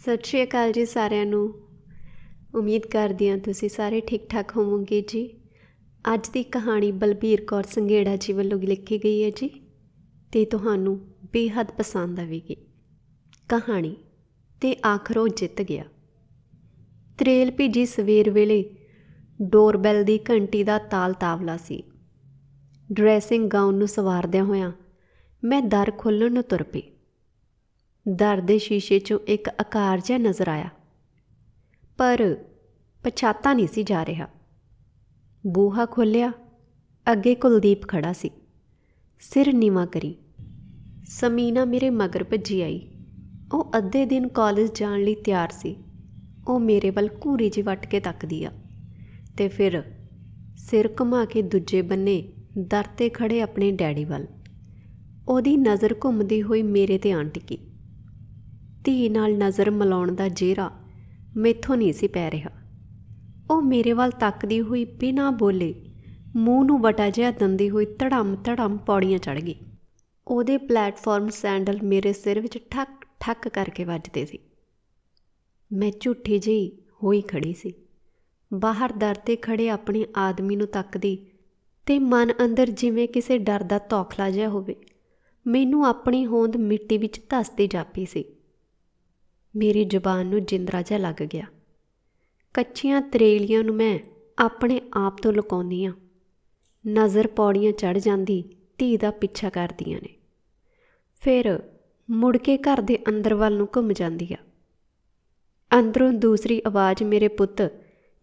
ਸਤਿ ਸ਼੍ਰੀ ਅਕਾਲ ਜੀ ਸਾਰਿਆਂ ਨੂੰ। ਉਮੀਦ ਕਰਦੀ ਹਾਂ ਤੁਸੀਂ ਸਾਰੇ ਠੀਕ ਠਾਕ ਹੋਵੋਗੇ ਜੀ। ਅੱਜ ਦੀ ਕਹਾਣੀ ਬਲਬੀਰ ਕੌਰ ਸੰਘੇੜਾ ਜੀ ਵੱਲੋਂ ਲਿਖੀ ਗਈ ਹੈ ਜੀ ਅਤੇ ਤੁਹਾਨੂੰ ਬੇਹੱਦ ਪਸੰਦ ਆਵੇਗੀ। ਕਹਾਣੀ ਤੇ ਆਖਰ ਉਹ ਜਿੱਤ ਗਿਆ। ਤਰੇਲ ਭਿੱਜੀ ਸਵੇਰ ਵੇਲੇ ਡੋਰਬੈਲ ਦੀ ਘੰਟੀ ਦਾ ਤਾਲ ਤਾਵਲਾ ਸੀ। ਡਰੈਸਿੰਗ ਗਾਊਨ ਨੂੰ ਸਵਾਰਦਿਆਂ ਹੋਇਆਂ ਮੈਂ ਦਰ ਖੋਲ੍ਹਣ ਨੂੰ ਤੁਰ ਪਈ। ਦਰ ਦੇ ਸ਼ੀਸ਼ੇ 'ਚੋਂ ਇੱਕ ਆਕਾਰ ਜਿਹਾ ਨਜ਼ਰ ਆਇਆ, ਪਰ ਪਛਾਤਾ ਨਹੀਂ ਸੀ ਜਾ ਰਿਹਾ। ਬੂਹਾ ਖੋਲ੍ਹਿਆ, ਅੱਗੇ ਕੁਲਦੀਪ ਖੜ੍ਹਾ ਸੀ, ਸਿਰ ਨੀਵਾਂ ਕਰੀ। ਸਮੀਨਾ ਮੇਰੇ ਮਗਰ ਭੱਜੀ ਆਈ। ਉਹ ਅੱਧੇ ਦਿਨ ਕਾਲਜ ਜਾਣ ਲਈ ਤਿਆਰ ਸੀ। ਉਹ ਮੇਰੇ ਵੱਲ ਘੂਰੀ ਜਿਹੀ ਵੱਟ ਕੇ ਤੱਕਦੀ ਆ ਅਤੇ ਫਿਰ ਸਿਰ ਘੁਮਾ ਕੇ ਦੂਜੇ ਬੰਨੇ ਦਰ 'ਤੇ ਖੜ੍ਹੇ ਆਪਣੇ ਡੈਡੀ ਵੱਲ। ਉਹਦੀ ਨਜ਼ਰ ਘੁੰਮਦੀ ਹੋਈ ਮੇਰੇ 'ਤੇ ਆਣ ਟਿਕੀ। ਧੀ ਨਾਲ ਨਜ਼ਰ ਮਿਲਾਉਣ ਦਾ ਜੇਰਾ ਮੈਥੋਂ ਨਹੀਂ ਸੀ ਪੈ ਰਿਹਾ। ਉਹ ਮੇਰੇ ਵੱਲ ਤੱਕਦੀ ਹੋਈ ਬਿਨਾਂ ਬੋਲੇ ਮੂੰਹ ਨੂੰ ਵਟਾ ਜਿਹਾ ਦਿੰਦੀ ਹੋਈ ਧੜਮ ਧੜਮ ਪੌੜੀਆਂ ਚੜ੍ਹ ਗਈ। ਉਹਦੇ ਪਲੈਟਫਾਰਮ ਸੈਂਡਲ ਮੇਰੇ ਸਿਰ ਵਿੱਚ ਠੱਕ ਠੱਕ ਕਰਕੇ ਵੱਜਦੇ ਸੀ। ਮੈਂ ਝੂਠੀ ਜਿਹੀ ਹੋਈ ਖੜ੍ਹੀ ਸੀ, ਬਾਹਰ ਦਰ 'ਤੇ ਖੜ੍ਹੇ ਆਪਣੇ ਆਦਮੀ ਨੂੰ ਤੱਕਦੀ ਅਤੇ ਮਨ ਅੰਦਰ ਜਿਵੇਂ ਕਿਸੇ ਡਰ ਦਾ ਤੌਖਲਾ ਜਿਹਾ ਹੋਵੇ। ਮੈਨੂੰ ਆਪਣੀ ਹੋਂਦ ਮਿੱਟੀ ਵਿੱਚ ਧੱਸਦੀ ਜਾਪੀ ਸੀ। ਮੇਰੀ ਜ਼ੁਬਾਨ ਨੂੰ ਜਿੰਦਰਾ ਜਿਹਾ ਲੱਗ ਗਿਆ। ਕੱਚੀਆਂ ਤਰੇਲੀਆਂ ਨੂੰ ਮੈਂ ਆਪਣੇ ਆਪ ਤੋਂ ਲੁਕਾਉਂਦੀ ਹਾਂ। ਨਜ਼ਰ ਪੌੜੀਆਂ ਚੜ੍ਹ ਜਾਂਦੀ ਧੀ ਦਾ ਪਿੱਛਾ ਕਰਦੀਆਂ ਨੇ, ਫਿਰ ਮੁੜ ਕੇ ਘਰ ਦੇ ਅੰਦਰ ਵੱਲ ਨੂੰ ਘੁੰਮ ਜਾਂਦੀ ਆ। ਅੰਦਰੋਂ ਦੂਸਰੀ ਆਵਾਜ਼ ਮੇਰੇ ਪੁੱਤ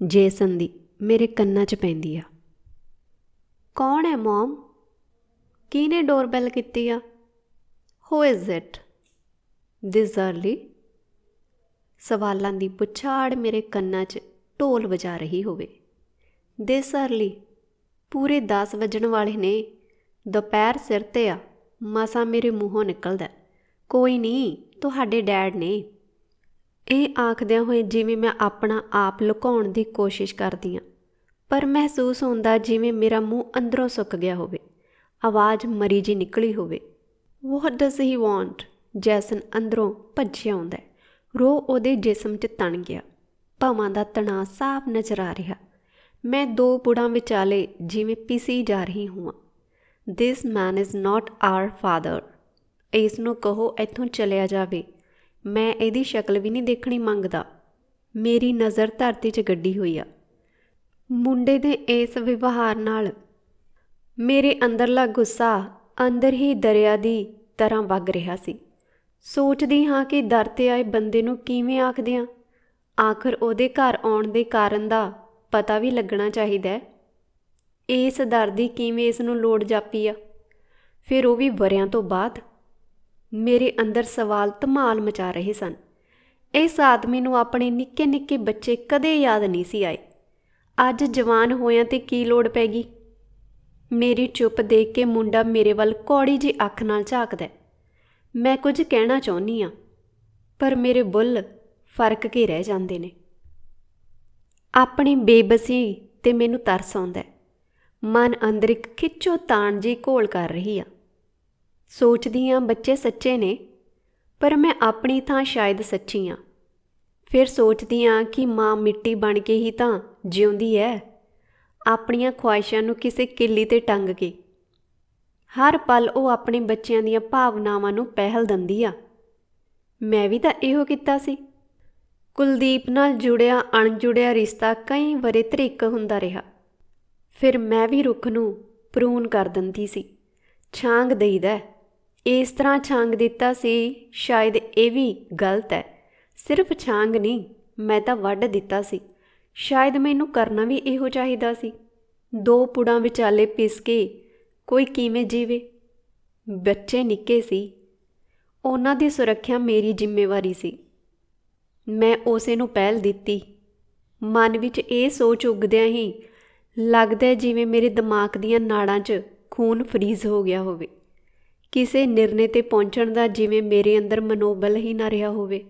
ਜੇਸਨ ਦੀ ਮੇਰੇ ਕੰਨਾਂ 'ਚ ਪੈਂਦੀ ਆ। ਕੌਣ ਹੈ ਮੋਮ? ਕਿਹਨੇ ਡੋਰਬੈਲ ਕੀਤੀ ਆ? Who is it this early? ਸਵਾਲਾਂ ਦੀ ਪੁਛਾੜ ਮੇਰੇ ਕੰਨਾਂ 'ਚ ਢੋਲ ਵਜਾ ਰਹੀ ਹੋਵੇ। ਦਿਸ ਅਰਲੀ? ਪੂਰੇ 10 ਵੱਜਣ ਵਾਲੇ ਨੇ। ਦੁਪਹਿਰ ਸਿਰ 'ਤੇ ਆ। ਮਸਾਂ ਮੇਰੇ ਮੂੰਹੋਂ ਨਿਕਲਦਾ, ਕੋਈ ਨਹੀਂ, ਤੁਹਾਡੇ ਡੈਡ ਨੇ। ਇਹ ਆਖਦਿਆਂ ਹੋਏ ਜਿਵੇਂ ਮੈਂ ਆਪਣਾ ਆਪ ਲੁਕਾਉਣ ਦੀ ਕੋਸ਼ਿਸ਼ ਕਰਦੀ ਹਾਂ, ਪਰ ਮਹਿਸੂਸ ਹੁੰਦਾ ਜਿਵੇਂ ਮੇਰਾ ਮੂੰਹ ਅੰਦਰੋਂ ਸੁੱਕ ਗਿਆ ਹੋਵੇ। ਆਵਾਜ਼ ਮਰੀ ਜਿਹੀ ਨਿਕਲੀ ਹੋਵੇ। ਵਾਟ ਡਜ਼ ਹੀ ਵਾਂਟ? ਜੈਸਨ ਅੰਦਰੋਂ ਭੱਜਿਆ ਆਉਂਦਾ। ਰੋਹ ਉਹਦੇ ਜਿਸਮ 'ਚ ਤਣ ਗਿਆ। ਭਾਵਾਂ ਦਾ ਤਣਾਅ ਸਾਫ਼ ਨਜ਼ਰ ਆ ਰਿਹਾ। ਮੈਂ ਦੋ ਪੁੜਾਂ ਵਿਚਾਲੇ ਜਿਵੇਂ ਪਿਸੀ ਜਾ ਰਹੀ ਹਾਂ। This man is not our father. ਇਸ ਨੂੰ ਕਹੋ ਇੱਥੋਂ ਚਲਿਆ ਜਾਵੇ। ਮੈਂ ਇਹਦੀ ਸ਼ਕਲ ਵੀ ਨਹੀਂ ਦੇਖਣੀ ਮੰਗਦਾ। ਮੇਰੀ ਨਜ਼ਰ ਧਰਤੀ 'ਚ ਗੱਡੀ ਹੋਈ ਆ। ਮੁੰਡੇ ਦੇ ਇਸ ਵਿਵਹਾਰ ਨਾਲ ਮੇਰੇ ਅੰਦਰਲਾ ਗੁੱਸਾ ਅੰਦਰ ਹੀ ਦਰਿਆ ਦੀ ਤਰ੍ਹਾਂ ਵਗ ਰਿਹਾ ਸੀ। ਸੋਚਦੀ ਹਾਂ ਕਿ ਦਰ 'ਤੇ ਆਏ ਬੰਦੇ ਨੂੰ ਕਿਵੇਂ ਆਖਦੇ ਹਾਂ। ਆਖਰ ਉਹਦੇ ਘਰ ਆਉਣ ਦੇ ਕਾਰਨ ਦਾ ਪਤਾ ਵੀ ਲੱਗਣਾ ਚਾਹੀਦਾ। ਇਸ ਦਰ ਦੀ ਕਿਵੇਂ ਇਸ ਨੂੰ ਲੋੜ ਜਾਪੀ ਆ, ਫਿਰ ਉਹ ਵੀ ਵਰ੍ਹਿਆਂ ਤੋਂ ਬਾਅਦ। ਮੇਰੇ ਅੰਦਰ ਸਵਾਲ ਧਮਾਲ ਮਚਾ ਰਹੇ ਸਨ। ਇਸ ਆਦਮੀ ਨੂੰ ਆਪਣੇ ਨਿੱਕੇ ਨਿੱਕੇ ਬੱਚੇ ਕਦੇ ਯਾਦ ਨਹੀਂ ਸੀ ਆਏ। ਅੱਜ ਜਵਾਨ ਹੋਇਆਂ 'ਤੇ ਕੀ ਲੋੜ ਪੈ ਗਈ? ਮੇਰੀ ਚੁੱਪ ਦੇਖ ਕੇ ਮੁੰਡਾ ਮੇਰੇ ਵੱਲ ਕੌੜੀ ਜਿਹੀ ਅੱਖ ਨਾਲ ਝਾਕਦਾ। ਮੈਂ ਕੁਝ ਕਹਿਣਾ ਚਾਹੁੰਦੀ ਹਾਂ, ਪਰ ਮੇਰੇ ਬੁੱਲ੍ਹ ਫਰਕ ਕੇ ਰਹਿ ਜਾਂਦੇ ਨੇ। ਆਪਣੀ ਬੇਬਸੀ 'ਤੇ ਮੈਨੂੰ ਤਰਸ ਆਉਂਦਾ। ਮਨ ਅੰਦਰ ਇੱਕ ਖਿੱਚੋ ਤਾਣ ਜਿਹੀ ਘੋਲ ਕਰ ਰਹੀ ਆ। ਸੋਚਦੀ ਹਾਂ ਬੱਚੇ ਸੱਚੇ ਨੇ, ਪਰ ਮੈਂ ਆਪਣੀ ਥਾਂ ਸ਼ਾਇਦ ਸੱਚੀ ਹਾਂ। ਫਿਰ ਸੋਚਦੀ ਹਾਂ ਕਿ ਮਾਂ ਮਿੱਟੀ ਬਣ ਕੇ ਹੀ ਤਾਂ ਜਿਉਂਦੀ ਹੈ, ਆਪਣੀਆਂ ਖੁਆਇਸ਼ਾਂ ਨੂੰ ਕਿਸੇ ਕਿੱਲੀ 'ਤੇ ਟੰਗ ਕੇ। ਹਰ ਪਲ ਉਹ ਆਪਣੇ ਬੱਚਿਆਂ ਦੀਆਂ ਭਾਵਨਾਵਾਂ ਨੂੰ ਪਹਿਲ ਦਿੰਦੀ ਆ। ਮੈਂ ਵੀ ਤਾਂ ਇਹੋ ਕੀਤਾ ਸੀ। ਕੁਲਦੀਪ ਨਾਲ ਜੁੜਿਆ ਅਣਜੁੜਿਆ ਰਿਸ਼ਤਾ ਕਈ ਵਰ੍ਹੇ ਧਰਿੱਕ ਹੁੰਦਾ ਰਿਹਾ। ਫਿਰ ਮੈਂ ਵੀ ਰੁੱਖ ਨੂੰ ਪ੍ਰੂਨ ਕਰ ਦਿੰਦੀ ਸੀ, ਛਾਂਗ ਦਈਦਾ। ਇਸ ਤਰ੍ਹਾਂ ਛਾਂਗ ਦਿੱਤਾ ਸੀ, ਸ਼ਾਇਦ ਇਹ ਵੀ ਗਲਤ ਹੈ। ਸਿਰਫ ਛਾਂਗ ਨਹੀਂ, ਮੈਂ ਤਾਂ ਵੱਢ ਦਿੱਤਾ ਸੀ। ਸ਼ਾਇਦ ਮੈਨੂੰ ਕਰਨਾ ਵੀ ਇਹੋ ਚਾਹੀਦਾ ਸੀ। ਦੋ ਪੁੜਾਂ ਵਿਚਾਲੇ ਪਿਸ ਕੇ ਕੋਈ ਕਿਵੇਂ ਜੀਵੇ? ਬੱਚੇ ਨਿੱਕੇ ਸੀ, ਉਹਨਾਂ ਦੀ ਸੁਰੱਖਿਆ ਮੇਰੀ ਜ਼ਿੰਮੇਵਾਰੀ ਸੀ। ਮੈਂ ਉਸੇ ਨੂੰ ਪਹਿਲ ਦਿੱਤੀ। ਮਨ ਵਿੱਚ ਇਹ ਸੋਚ ਉੱਗਦਿਆਂ ਹੀ ਲੱਗਦਾ ਜਿਵੇਂ ਮੇਰੇ ਦਿਮਾਗ ਦੀਆਂ ਨਾੜਾਂ 'ਚ ਖੂਨ ਫਰੀਜ਼ ਹੋ ਗਿਆ ਹੋਵੇ। ਕਿਸੇ ਨਿਰਣੇ 'ਤੇ ਪਹੁੰਚਣ ਦਾ ਜਿਵੇਂ ਮੇਰੇ ਅੰਦਰ ਮਨੋਬਲ ਹੀ ਨਾ ਰਿਹਾ ਹੋਵੇ।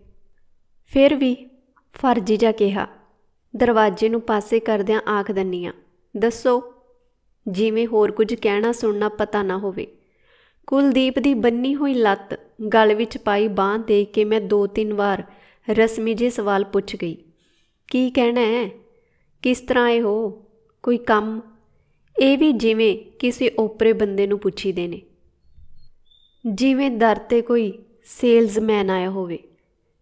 ਫਿਰ ਵੀ ਫਰਜ਼ੀ ਜਿਹਾ ਕਿਹਾ। ਦਰਵਾਜ਼ੇ ਨੂੰ ਪਾਸੇ ਕਰਦਿਆਂ ਆਖ ਦਿੰਦੀ ਹਾਂ, ਦੱਸੋ, ਜਿਵੇਂ ਹੋਰ ਕੁਝ ਕਹਿਣਾ ਸੁਣਨਾ ਪਤਾ ਨਾ ਹੋਵੇ। ਕੁਲਦੀਪ ਦੀ ਬੰਨੀ ਹੋਈ ਲੱਤ ਗਲ ਵਿੱਚ ਪਾਈ ਬਾਂਹ ਦੇਖ ਕੇ ਮੈਂ 2-3 ਵਾਰ ਰਸਮੀ ਜਿਹੇ ਸਵਾਲ ਪੁੱਛ ਗਈ। ਕੀ ਕਹਿਣਾ ਹੈ? ਕਿਸ ਤਰ੍ਹਾਂ ਆਏ ਹੋ? ਕੋਈ ਕੰਮ? ਇਹ ਵੀ ਜਿਵੇਂ ਕਿਸੇ ਓਪਰੇ ਬੰਦੇ ਨੂੰ ਪੁੱਛੀਦੇ ਨੇ, ਜਿਵੇਂ ਦਰ 'ਤੇ ਕੋਈ ਸੇਲਜ਼ਮੈਨ ਆਇਆ ਹੋਵੇ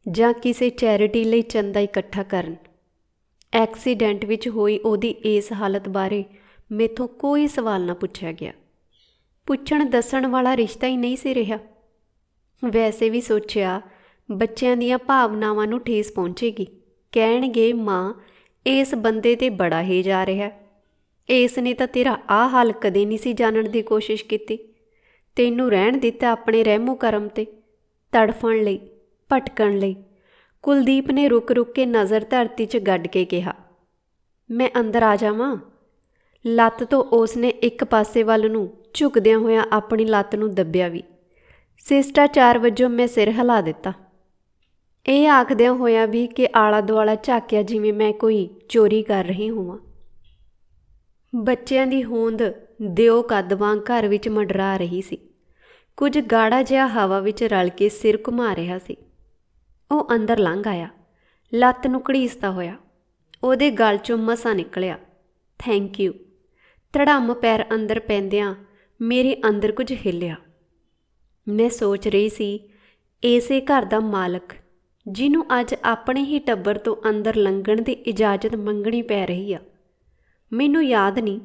ਜਾਂ ਕਿਸੇ ਚੈਰਿਟੀ ਲਈ ਚੰਦਾ ਇਕੱਠਾ ਕਰਨ। ਐਕਸੀਡੈਂਟ ਵਿੱਚ ਹੋਈ ਉਹਦੀ ਇਸ ਹਾਲਤ ਬਾਰੇ ਮੈਥੋਂ ਕੋਈ ਸਵਾਲ ਨਾ ਪੁੱਛਿਆ ਗਿਆ। ਪੁੱਛਣ ਦੱਸਣ ਵਾਲਾ ਰਿਸ਼ਤਾ ਹੀ ਨਹੀਂ ਸੀ ਰਿਹਾ। ਵੈਸੇ ਵੀ ਸੋਚਿਆ ਬੱਚਿਆਂ ਦੀਆਂ ਭਾਵਨਾਵਾਂ ਨੂੰ ਠੇਸ ਪਹੁੰਚੇਗੀ। ਕਹਿਣਗੇ ਮਾਂ ਇਸ ਬੰਦੇ 'ਤੇ ਬੜਾ ਹੀ ਜਾ ਰਿਹਾ, ਇਸ ਨੇ ਤਾਂ ਤੇਰਾ ਆਹ ਹਾਲ ਕਦੇ ਨਹੀਂ ਸੀ ਜਾਣਨ ਦੀ ਕੋਸ਼ਿਸ਼ ਕੀਤੀ, ਤੈਨੂੰ ਰਹਿਣ ਦਿੱਤਾ ਆਪਣੇ ਰਹਿਮੋ ਕਰਮ 'ਤੇ। ਤੜਫਣ ਲਈ, ਭਟਕਣ ਲਈ ਕੁਲਦੀਪ ਨੇ ਰੁਕ ਰੁਕ ਕੇ ਨਜ਼ਰ ਧਰਤੀ 'ਚ ਗੱਡ ਕੇ ਕਿਹਾ, ਮੈਂ ਅੰਦਰ ਆ ਜਾਵਾਂ? ਲੱਤ ਤੋਂ ਉਸਨੇ ਇੱਕ ਪਾਸੇ ਵੱਲ ਨੂੰ ਝੁਕਦਿਆਂ ਹੋਇਆਂ ਆਪਣੀ ਲੱਤ ਨੂੰ ਦੱਬਿਆ ਵੀ। ਸਿਸ਼ਟਾਚਾਰ ਵਜੋਂ ਮੈਂ ਸਿਰ ਹਿਲਾ ਦਿੱਤਾ, ਇਹ ਆਖਦਿਆਂ ਹੋਇਆਂ ਵੀ ਕਿ ਆਲਾ ਦੁਆਲਾ ਝਾਕਿਆ ਜਿਵੇਂ ਮੈਂ ਕੋਈ ਚੋਰੀ ਕਰ ਰਹੀ ਹੋਵਾਂ। ਬੱਚਿਆਂ ਦੀ ਹੋਂਦ ਦਿਓ ਕੱਦ ਵਾਂਗ ਘਰ ਵਿੱਚ ਮੰਡਰਾ ਰਹੀ ਸੀ। ਕੁਝ ਗਾੜਾ ਜਿਹਾ ਹਵਾ ਵਿੱਚ ਰਲ ਕੇ ਸਿਰ ਘੁਮਾ ਰਿਹਾ ਸੀ। ਉਹ ਅੰਦਰ ਲੰਘ ਆਇਆ, ਲੱਤ ਨੂੰ ਘੜੀਸਦਾ ਹੋਇਆ। ਉਹਦੇ ਗਲ 'ਚੋਂ ਮਸਾਂ ਨਿਕਲਿਆ, ਥੈਂਕ ਯੂ। ਧੜੰਮ ਪੈਰ ਅੰਦਰ ਪੈਂਦਿਆਂ ਮੇਰੇ ਅੰਦਰ ਕੁਝ ਹਿੱਲਿਆ। ਮੈਂ ਸੋਚ ਰਹੀ ਸੀ, ਇਸੇ ਘਰ ਦਾ ਮਾਲਕ ਜਿਹਨੂੰ ਅੱਜ ਆਪਣੇ ਹੀ ਟੱਬਰ ਤੋਂ ਅੰਦਰ ਲੰਘਣ ਦੀ ਇਜਾਜ਼ਤ ਮੰਗਣੀ ਪੈ ਰਹੀ ਆ। ਮੈਨੂੰ ਯਾਦ ਨਹੀਂ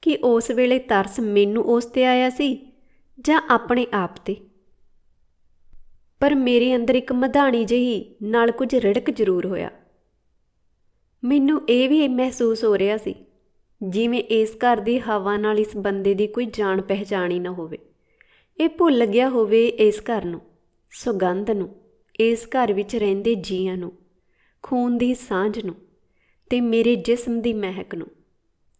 ਕਿ ਉਸ ਵੇਲੇ ਤਰਸ ਮੈਨੂੰ ਉਸ 'ਤੇ ਆਇਆ ਸੀ ਜਾਂ ਆਪਣੇ ਆਪ 'ਤੇ, ਪਰ ਮੇਰੇ ਅੰਦਰ ਇੱਕ ਮਧਾਣੀ ਜਿਹੀ ਨਾਲ ਕੁਝ ਰਿੜਕ ਜ਼ਰੂਰ ਹੋਇਆ। ਮੈਨੂੰ ਇਹ ਵੀ ਮਹਿਸੂਸ ਹੋ ਰਿਹਾ ਸੀ ਜਿਵੇਂ ਇਸ ਘਰ ਦੀ ਹਵਾ ਨਾਲ ਇਸ ਬੰਦੇ ਦੀ ਕੋਈ ਜਾਣ ਪਹਿਚਾਣ ਹੀ ਨਾ ਹੋਵੇ। ਇਹ ਭੁੱਲ ਗਿਆ ਹੋਵੇ ਇਸ ਘਰ ਨੂੰ, ਸੁਗੰਧ ਨੂੰ, ਇਸ ਘਰ ਵਿੱਚ ਰਹਿੰਦੇ ਜੀਆਂ ਨੂੰ, ਖੂਨ ਦੀ ਸਾਂਝ ਨੂੰ ਤੇ ਮੇਰੇ ਜਿਸਮ ਦੀ ਮਹਿਕ ਨੂੰ।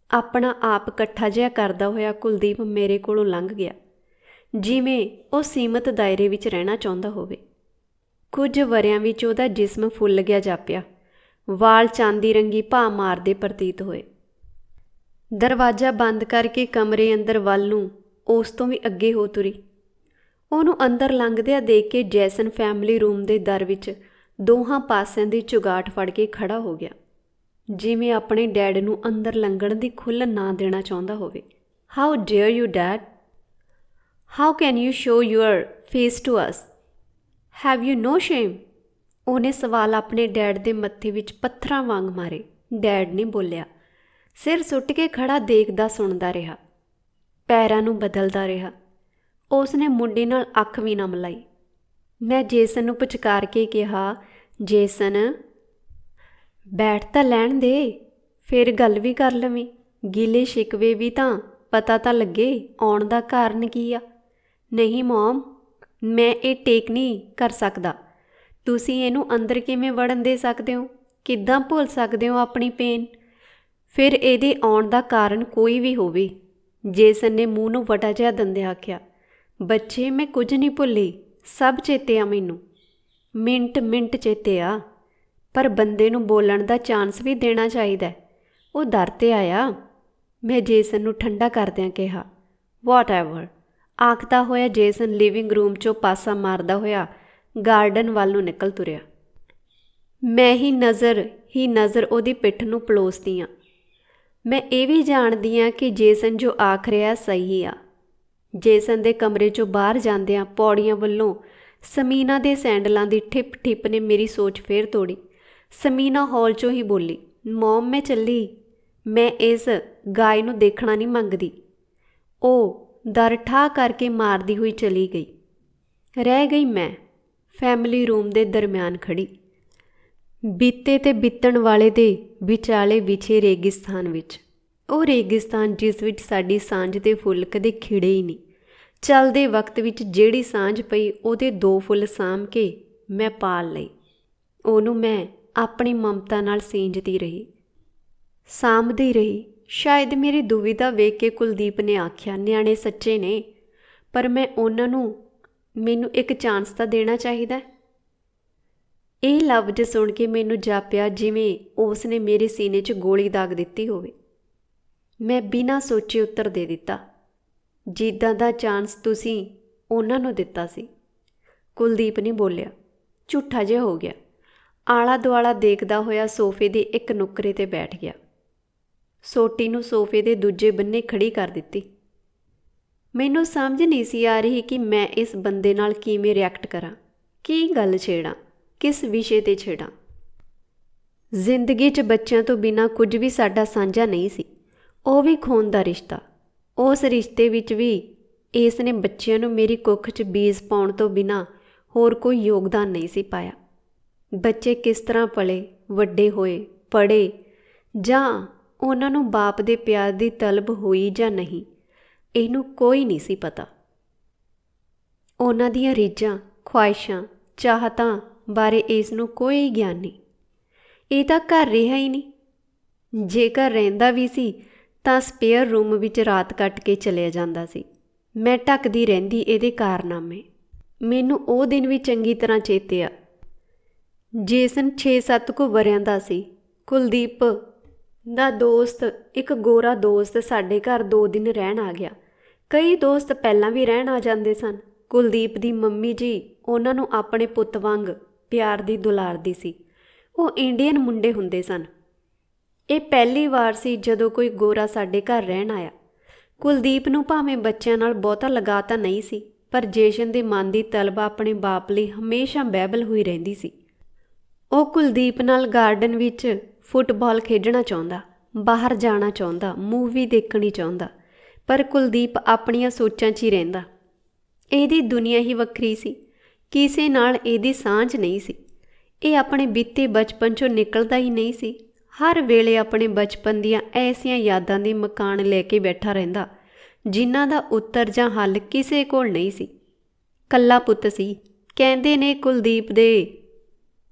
ਆਪਣਾ ਆਪ ਇਕੱਠਾ ਜਿਹਾ ਕਰਦਾ ਹੋਇਆ ਕੁਲਦੀਪ ਮੇਰੇ ਕੋਲੋਂ ਲੰਘ ਗਿਆ, ਜਿਵੇਂ ਉਹ ਸੀਮਤ ਦਾਇਰੇ ਵਿੱਚ ਰਹਿਣਾ ਚਾਹੁੰਦਾ ਹੋਵੇ। ਕੁਝ ਵਰਿਆਂ ਵਿੱਚ ਉਹਦਾ ਜਿਸਮ ਫੁੱਲ ਗਿਆ ਜਾਪਿਆ, ਵਾਲ ਚਾਂਦੀ ਰੰਗੀ ਭਾ ਮਾਰਦੇ ਪ੍ਰਤੀਤ ਹੋਏ। ਦਰਵਾਜ਼ਾ ਬੰਦ ਕਰਕੇ ਕਮਰੇ ਅੰਦਰ ਵੱਲ ਨੂੰ ਉਸ ਤੋਂ ਵੀ ਅੱਗੇ ਹੋ ਤੁਰੀ। ਉਹਨੂੰ ਅੰਦਰ ਲੰਘਦਿਆਂ ਦੇਖ ਕੇ ਜੈਸਨ ਫੈਮਿਲੀ ਰੂਮ ਦੇ ਦਰ ਵਿੱਚ ਦੋਹਾਂ ਪਾਸਿਆਂ ਦੀ ਚੁਗਾਟ ਫੜ ਕੇ ਖੜਾ ਹੋ ਗਿਆ, ਜਿਵੇਂ ਆਪਣੇ ਡੈਡ ਨੂੰ ਅੰਦਰ ਲੰਘਣ ਦੀ ਖੁੱਲ੍ਹ ਨਾ ਦੇਣਾ ਚਾਹੁੰਦਾ ਹੋਵੇ। How dare you dad? How can you show your face to us? Have you no shame? ਉਹਨੇ ਸਵਾਲ ਆਪਣੇ ਡੈਡ ਦੇ ਮੱਥੇ ਵਿੱਚ ਪੱਥਰਾਂ ਵਾਂਗ ਮਾਰੇ। ਡੈਡ ਨੇ ਬੋਲਿਆ, ਸਿਰ ਸੁੱਟ ਕੇ ਖੜਾ ਦੇਖਦਾ ਸੁਣਦਾ ਰਿਹਾ, ਪੈਰਾਂ ਨੂੰ ਬਦਲਦਾ ਰਿਹਾ। ਉਸਨੇ ਮੁੰਡੇ ਨਾਲ ਅੱਖ ਵੀ ਨਾ ਮਿਲਾਈ। ਮੈਂ ਜੇਸਨ ਨੂੰ ਪੁਚਕਾਰ ਕੇ ਕਿਹਾ, ਜੇਸਨ ਬੈਠ ਤਾਂ ਲੈਣ ਦੇ, ਫਿਰ ਗੱਲ ਵੀ ਕਰ ਲਵੀਂ। ਗਿਲੇ ਸ਼ਿਕਵੇ ਵੀ ਤਾਂ ਪਤਾ ਤਾਂ ਲੱਗੇ ਆਉਣ ਦਾ ਕਾਰਨ ਕੀ ਆ। ਨਹੀਂ ਮੋਮ, ਮੈਂ ਇਹ ਟੇਕ ਨਹੀਂ ਕਰ ਸਕਦਾ। ਤੁਸੀਂ ਇਹਨੂੰ ਅੰਦਰ ਕਿਵੇਂ ਵੜਨ ਦੇ ਸਕਦੇ ਹੋ? ਕਿੱਦਾਂ ਭੁੱਲ ਸਕਦੇ ਹੋ ਆਪਣੀ ਪੇਨ? ਫਿਰ ਇਹਦੇ ਆਉਣ ਦਾ ਕਾਰਨ ਕੋਈ ਵੀ ਹੋਵੇ। ਜੇਸਨ ਨੇ ਮੂੰਹ ਨੂੰ ਵਟਾ ਜਿਹਾ ਦੰਦਿਆਂ ਆਖਿਆ, ਬੱਚੇ ਮੈਂ ਕੁਝ ਨਹੀਂ ਭੁੱਲੀ, ਸਭ ਚੇਤੇ ਆ ਮੈਨੂੰ, ਮਿੰਟ ਮਿੰਟ ਚੇਤੇ ਆ। ਪਰ ਬੰਦੇ ਨੂੰ ਬੋਲਣ ਦਾ ਚਾਂਸ ਵੀ ਦੇਣਾ ਚਾਹੀਦਾ। ਉਹ ਦਰ 'ਤੇ ਆਇਆ। ਮੈਂ ਜੇਸਨ ਨੂੰ ਠੰਡਾ ਕਰਦਿਆਂ ਕਿਹਾ, ਵਾਟ ਐਵਰ। ਆਖਦਾ ਹੋਇਆ ਜੇਸਨ ਲਿਵਿੰਗ ਰੂਮ 'ਚੋਂ ਪਾਸਾ ਮਾਰਦਾ ਹੋਇਆ ਗਾਰਡਨ ਵੱਲ ਨੂੰ ਨਿਕਲ ਤੁਰਿਆ। ਮੈਂ ਹੀ ਨਜ਼ਰ ਉਹਦੀ ਪਿੱਠ ਨੂੰ ਪਲੋਸਦੀ ਹਾਂ। ਮੈਂ ਇਹ ਵੀ ਜਾਣਦੀ ਹਾਂ ਕਿ ਜੇਸਨ ਜੋ ਆਖ ਰਿਹਾ ਸਹੀ ਆ। ਜੇਸਨ ਦੇ ਕਮਰੇ 'ਚੋਂ ਬਾਹਰ ਜਾਂਦਿਆਂ ਪੌੜੀਆਂ ਵੱਲੋਂ ਸਮੀਨਾ ਦੇ ਸੈਂਡਲਾਂ ਦੀ ਠਿੱਪ ਠਿੱਪ ਨੇ ਮੇਰੀ ਸੋਚ ਫੇਰ ਤੋੜੀ। ਸਮੀਨਾ ਹਾਲ 'ਚੋਂ ਹੀ ਬੋਲੀ, ਮੋਮ ਮੈਂ ਚੱਲੀ, ਮੈਂ ਇਸ ਗਾਇ ਨੂੰ ਦੇਖਣਾ ਨਹੀਂ ਮੰਗਦੀ। ਉਹ ਦਰ ਠਾਹ ਕਰਕੇ ਮਾਰਦੀ ਹੋਈ ਚਲੀ ਗਈ। ਰਹਿ ਗਈ ਮੈਂ ਫੈਮਿਲੀ ਰੂਮ ਦੇ ਦਰਮਿਆਨ ਖੜੀ, ਬੀਤੇ ਤੇ ਬੀਤਣ ਵਾਲੇ ਦੇ ਵਿਚਾਲੇ ਵਿਛੇ ਰੇਗਿਸਤਾਨ ਵਿੱਚ। ਉਹ ਰੇਗਿਸਤਾਨ ਜਿਸ ਵਿੱਚ ਸਾਡੀ ਸਾਂਝ ਦੇ ਫੁੱਲ ਕਦੇ ਖਿੜੇ ਹੀ ਨਹੀਂ। ਚੱਲਦੇ ਵਕਤ ਵਿੱਚ ਜਿਹੜੀ ਸਾਂਝ ਪਈ ਉਹਦੇ 2 ਫੁੱਲ ਸਾਂਭ ਕੇ ਮੈਂ ਪਾਲ ਲਈ। ਉਹਨੂੰ ਮੈਂ ਆਪਣੀ ਮਮਤਾ ਨਾਲ ਸੀਂਝਦੀ ਰਹੀ, ਸਾਂਭਦੀ ਰਹੀ। ਸ਼ਾਇਦ ਮੇਰੀ ਦੁਵਿਧਾ ਵੇਖ ਕੇ ਕੁਲਦੀਪ ਨੇ ਆਖਿਆ, ਨਿਆਣੇ ਸੱਚੇ ਨੇ, ਪਰ ਮੈਂ ਉਹਨਾਂ ਨੂੰ ਮੈਨੂੰ ਇੱਕ ਚਾਂਸ ਤਾਂ ਦੇਣਾ ਚਾਹੀਦਾ। ਇਹ ਲਫ਼ਜ਼ ਸੁਣ ਕੇ ਮੈਨੂੰ ਜਾਪਿਆ ਜਿਵੇਂ ਉਸ ਨੇ ਮੇਰੇ ਸੀਨੇ 'ਚ ਗੋਲੀ ਦਾਗ ਦਿੱਤੀ ਹੋਵੇ। ਮੈਂ ਬਿਨਾਂ ਸੋਚੇ ਉੱਤਰ ਦੇ ਦਿੱਤਾ, ਜਿੱਦਾਂ ਦਾ ਚਾਂਸ ਤੁਸੀਂ ਉਹਨਾਂ ਨੂੰ ਦਿੱਤਾ ਸੀ। ਕੁਲਦੀਪ ਨੇ ਬੋਲਿਆ, ਝੂਠਾ ਜਿਹਾ ਹੋ ਗਿਆ। ਆਲਾ ਦੁਆਲਾ ਦੇਖਦਾ ਹੋਇਆ ਸੋਫੇ ਦੇ ਇੱਕ ਨੁੱਕਰੇ 'ਤੇ ਬੈਠ ਗਿਆ। ਸੋਟੀ ਨੂੰ ਸੋਫੇ ਦੇ ਦੂਜੇ ਬੰਨੇ ਖੜੀ ਕਰ ਦਿੱਤੀ। ਮੈਨੂੰ ਸਮਝ ਨਹੀਂ ਸੀ ਆ ਰਹੀ ਕਿ ਮੈਂ ਇਸ ਬੰਦੇ ਨਾਲ ਕਿਵੇਂ ਰਿਐਕਟ ਕਰਾਂ, ਕੀ ਗੱਲ ਛੇੜਾਂ, ਕਿਸ ਵਿਸ਼ੇ 'ਤੇ ਛੇੜਾਂ। ਜ਼ਿੰਦਗੀ 'ਚ ਬੱਚਿਆਂ ਤੋਂ ਬਿਨਾਂ ਕੁਝ ਵੀ ਸਾਡਾ ਸਾਂਝਾ ਨਹੀਂ ਸੀ, ਉਹ ਵੀ ਖੂਨ ਦਾ ਰਿਸ਼ਤਾ। ਉਸ ਰਿਸ਼ਤੇ ਵਿੱਚ ਵੀ ਇਸ ਨੇ ਬੱਚਿਆਂ ਨੂੰ ਮੇਰੀ ਕੁੱਖ 'ਚ ਬੀਜ ਪਾਉਣ ਤੋਂ ਬਿਨਾਂ ਹੋਰ ਕੋਈ ਯੋਗਦਾਨ ਨਹੀਂ ਸੀ ਪਾਇਆ। ਬੱਚੇ ਕਿਸ ਤਰ੍ਹਾਂ ਪਲੇ, ਵੱਡੇ ਹੋਏ, ਪੜ੍ਹੇ, ਜਾਂ ਉਹਨਾਂ ਨੂੰ ਬਾਪ ਦੇ ਪਿਆਰ ਦੀ ਤਲਬ ਹੋਈ ਜਾਂ ਨਹੀਂ, ਇਹਨੂੰ ਕੋਈ ਨਹੀਂ ਸੀ ਪਤਾ। ਉਹਨਾਂ ਦੀਆਂ ਰੀਝਾਂ, ਖੁਆਇਸ਼ਾਂ, ਚਾਹਤਾਂ ਬਾਰੇ ਇਸ ਨੂੰ ਕੋਈ ਗਿਆਨ ਨਹੀਂ। ਇਹ ਤਾਂ ਘਰ ਰਿਹਾ ਹੀ ਨਹੀਂ। ਜੇਕਰ ਰਹਿੰਦਾ ਵੀ ਸੀ ਤਾਂ ਸਪੇਅਰ ਰੂਮ ਵਿੱਚ ਰਾਤ ਕੱਟ ਕੇ ਚਲਿਆ ਜਾਂਦਾ ਸੀ। ਮੈਂ ਢੱਕਦੀ ਰਹਿੰਦੀ ਇਹਦੇ ਕਾਰਨਾਮੇ। ਮੈਨੂੰ ਉਹ ਦਿਨ ਵੀ ਚੰਗੀ ਤਰ੍ਹਾਂ ਚੇਤੇ ਆ। ਜੇਸਨ 6-7 ਕੁ ਵਰ੍ਹਿਆਂ ਦਾ ਸੀ। ਕੁਲਦੀਪ ਦਾ ਦੋਸਤ, ਇੱਕ ਗੋਰਾ ਦੋਸਤ, ਸਾਡੇ ਘਰ 2 ਦਿਨ ਰਹਿਣ ਆ ਗਿਆ। ਕਈ ਦੋਸਤ ਪਹਿਲਾਂ ਵੀ ਰਹਿਣ ਆ ਜਾਂਦੇ ਸਨ। ਕੁਲਦੀਪ ਦੀ ਮੰਮੀ ਜੀ ਉਹਨਾਂ ਨੂੰ ਆਪਣੇ ਪੁੱਤ ਵਾਂਗ ਪਿਆਰ ਦੀ ਦੁਲਾਰਦੀ ਸੀ। ਉਹ ਇੰਡੀਅਨ ਮੁੰਡੇ ਹੁੰਦੇ ਸਨ। ਇਹ ਪਹਿਲੀ ਵਾਰ ਸੀ ਜਦੋਂ ਕੋਈ ਗੋਰਾ ਸਾਡੇ ਘਰ ਰਹਿਣ ਆਇਆ। ਕੁਲਦੀਪ ਨੂੰ ਭਾਵੇਂ ਬੱਚਿਆਂ ਨਾਲ ਬਹੁਤਾ ਲਗਾਅ ਤਾਂ ਨਹੀਂ ਸੀ, ਪਰ ਜੇਸ਼ਨ ਦੇ ਮਨ ਦੀ ਤਲਬ ਆਪਣੇ ਬਾਪ ਲਈ ਹਮੇਸ਼ਾ ਬਹਿਬਲ ਹੋਈ ਰਹਿੰਦੀ ਸੀ। ਉਹ ਕੁਲਦੀਪ ਨਾਲ ਗਾਰਡਨ ਵਿੱਚ ਫੁੱਟਬਾਲ ਖੇਡਣਾ ਚਾਹੁੰਦਾ, ਬਾਹਰ ਜਾਣਾ ਚਾਹੁੰਦਾ, ਮੂਵੀ ਦੇਖਣੀ ਚਾਹੁੰਦਾ, ਪਰ ਕੁਲਦੀਪ ਆਪਣੀਆਂ ਸੋਚਾਂ 'ਚ ਹੀ ਰਹਿੰਦਾ। ਇਹਦੀ ਦੁਨੀਆ ਹੀ ਵੱਖਰੀ ਸੀ, ਕਿਸੇ ਨਾਲ ਇਹਦੀ ਸਾਂਝ ਨਹੀਂ ਸੀ। ਇਹ ਆਪਣੇ ਬੀਤੇ ਬਚਪਨ 'ਚੋਂ ਨਿਕਲਦਾ ਹੀ ਨਹੀਂ ਸੀ। ਹਰ ਵੇਲੇ ਆਪਣੇ ਬਚਪਨ ਦੀਆਂ ਐਸੀਆਂ ਯਾਦਾਂ ਦੇ ਮਕਾਨ ਲੈ ਕੇ ਬੈਠਾ ਰਹਿੰਦਾ ਜਿਨ੍ਹਾਂ ਦਾ ਉੱਤਰ ਜਾਂ ਹੱਲ ਕਿਸੇ ਕੋਲ ਨਹੀਂ ਸੀ। ਕੱਲਾ ਪੁੱਤ ਸੀ। ਕਹਿੰਦੇ ਨੇ ਕੁਲਦੀਪ ਦੇ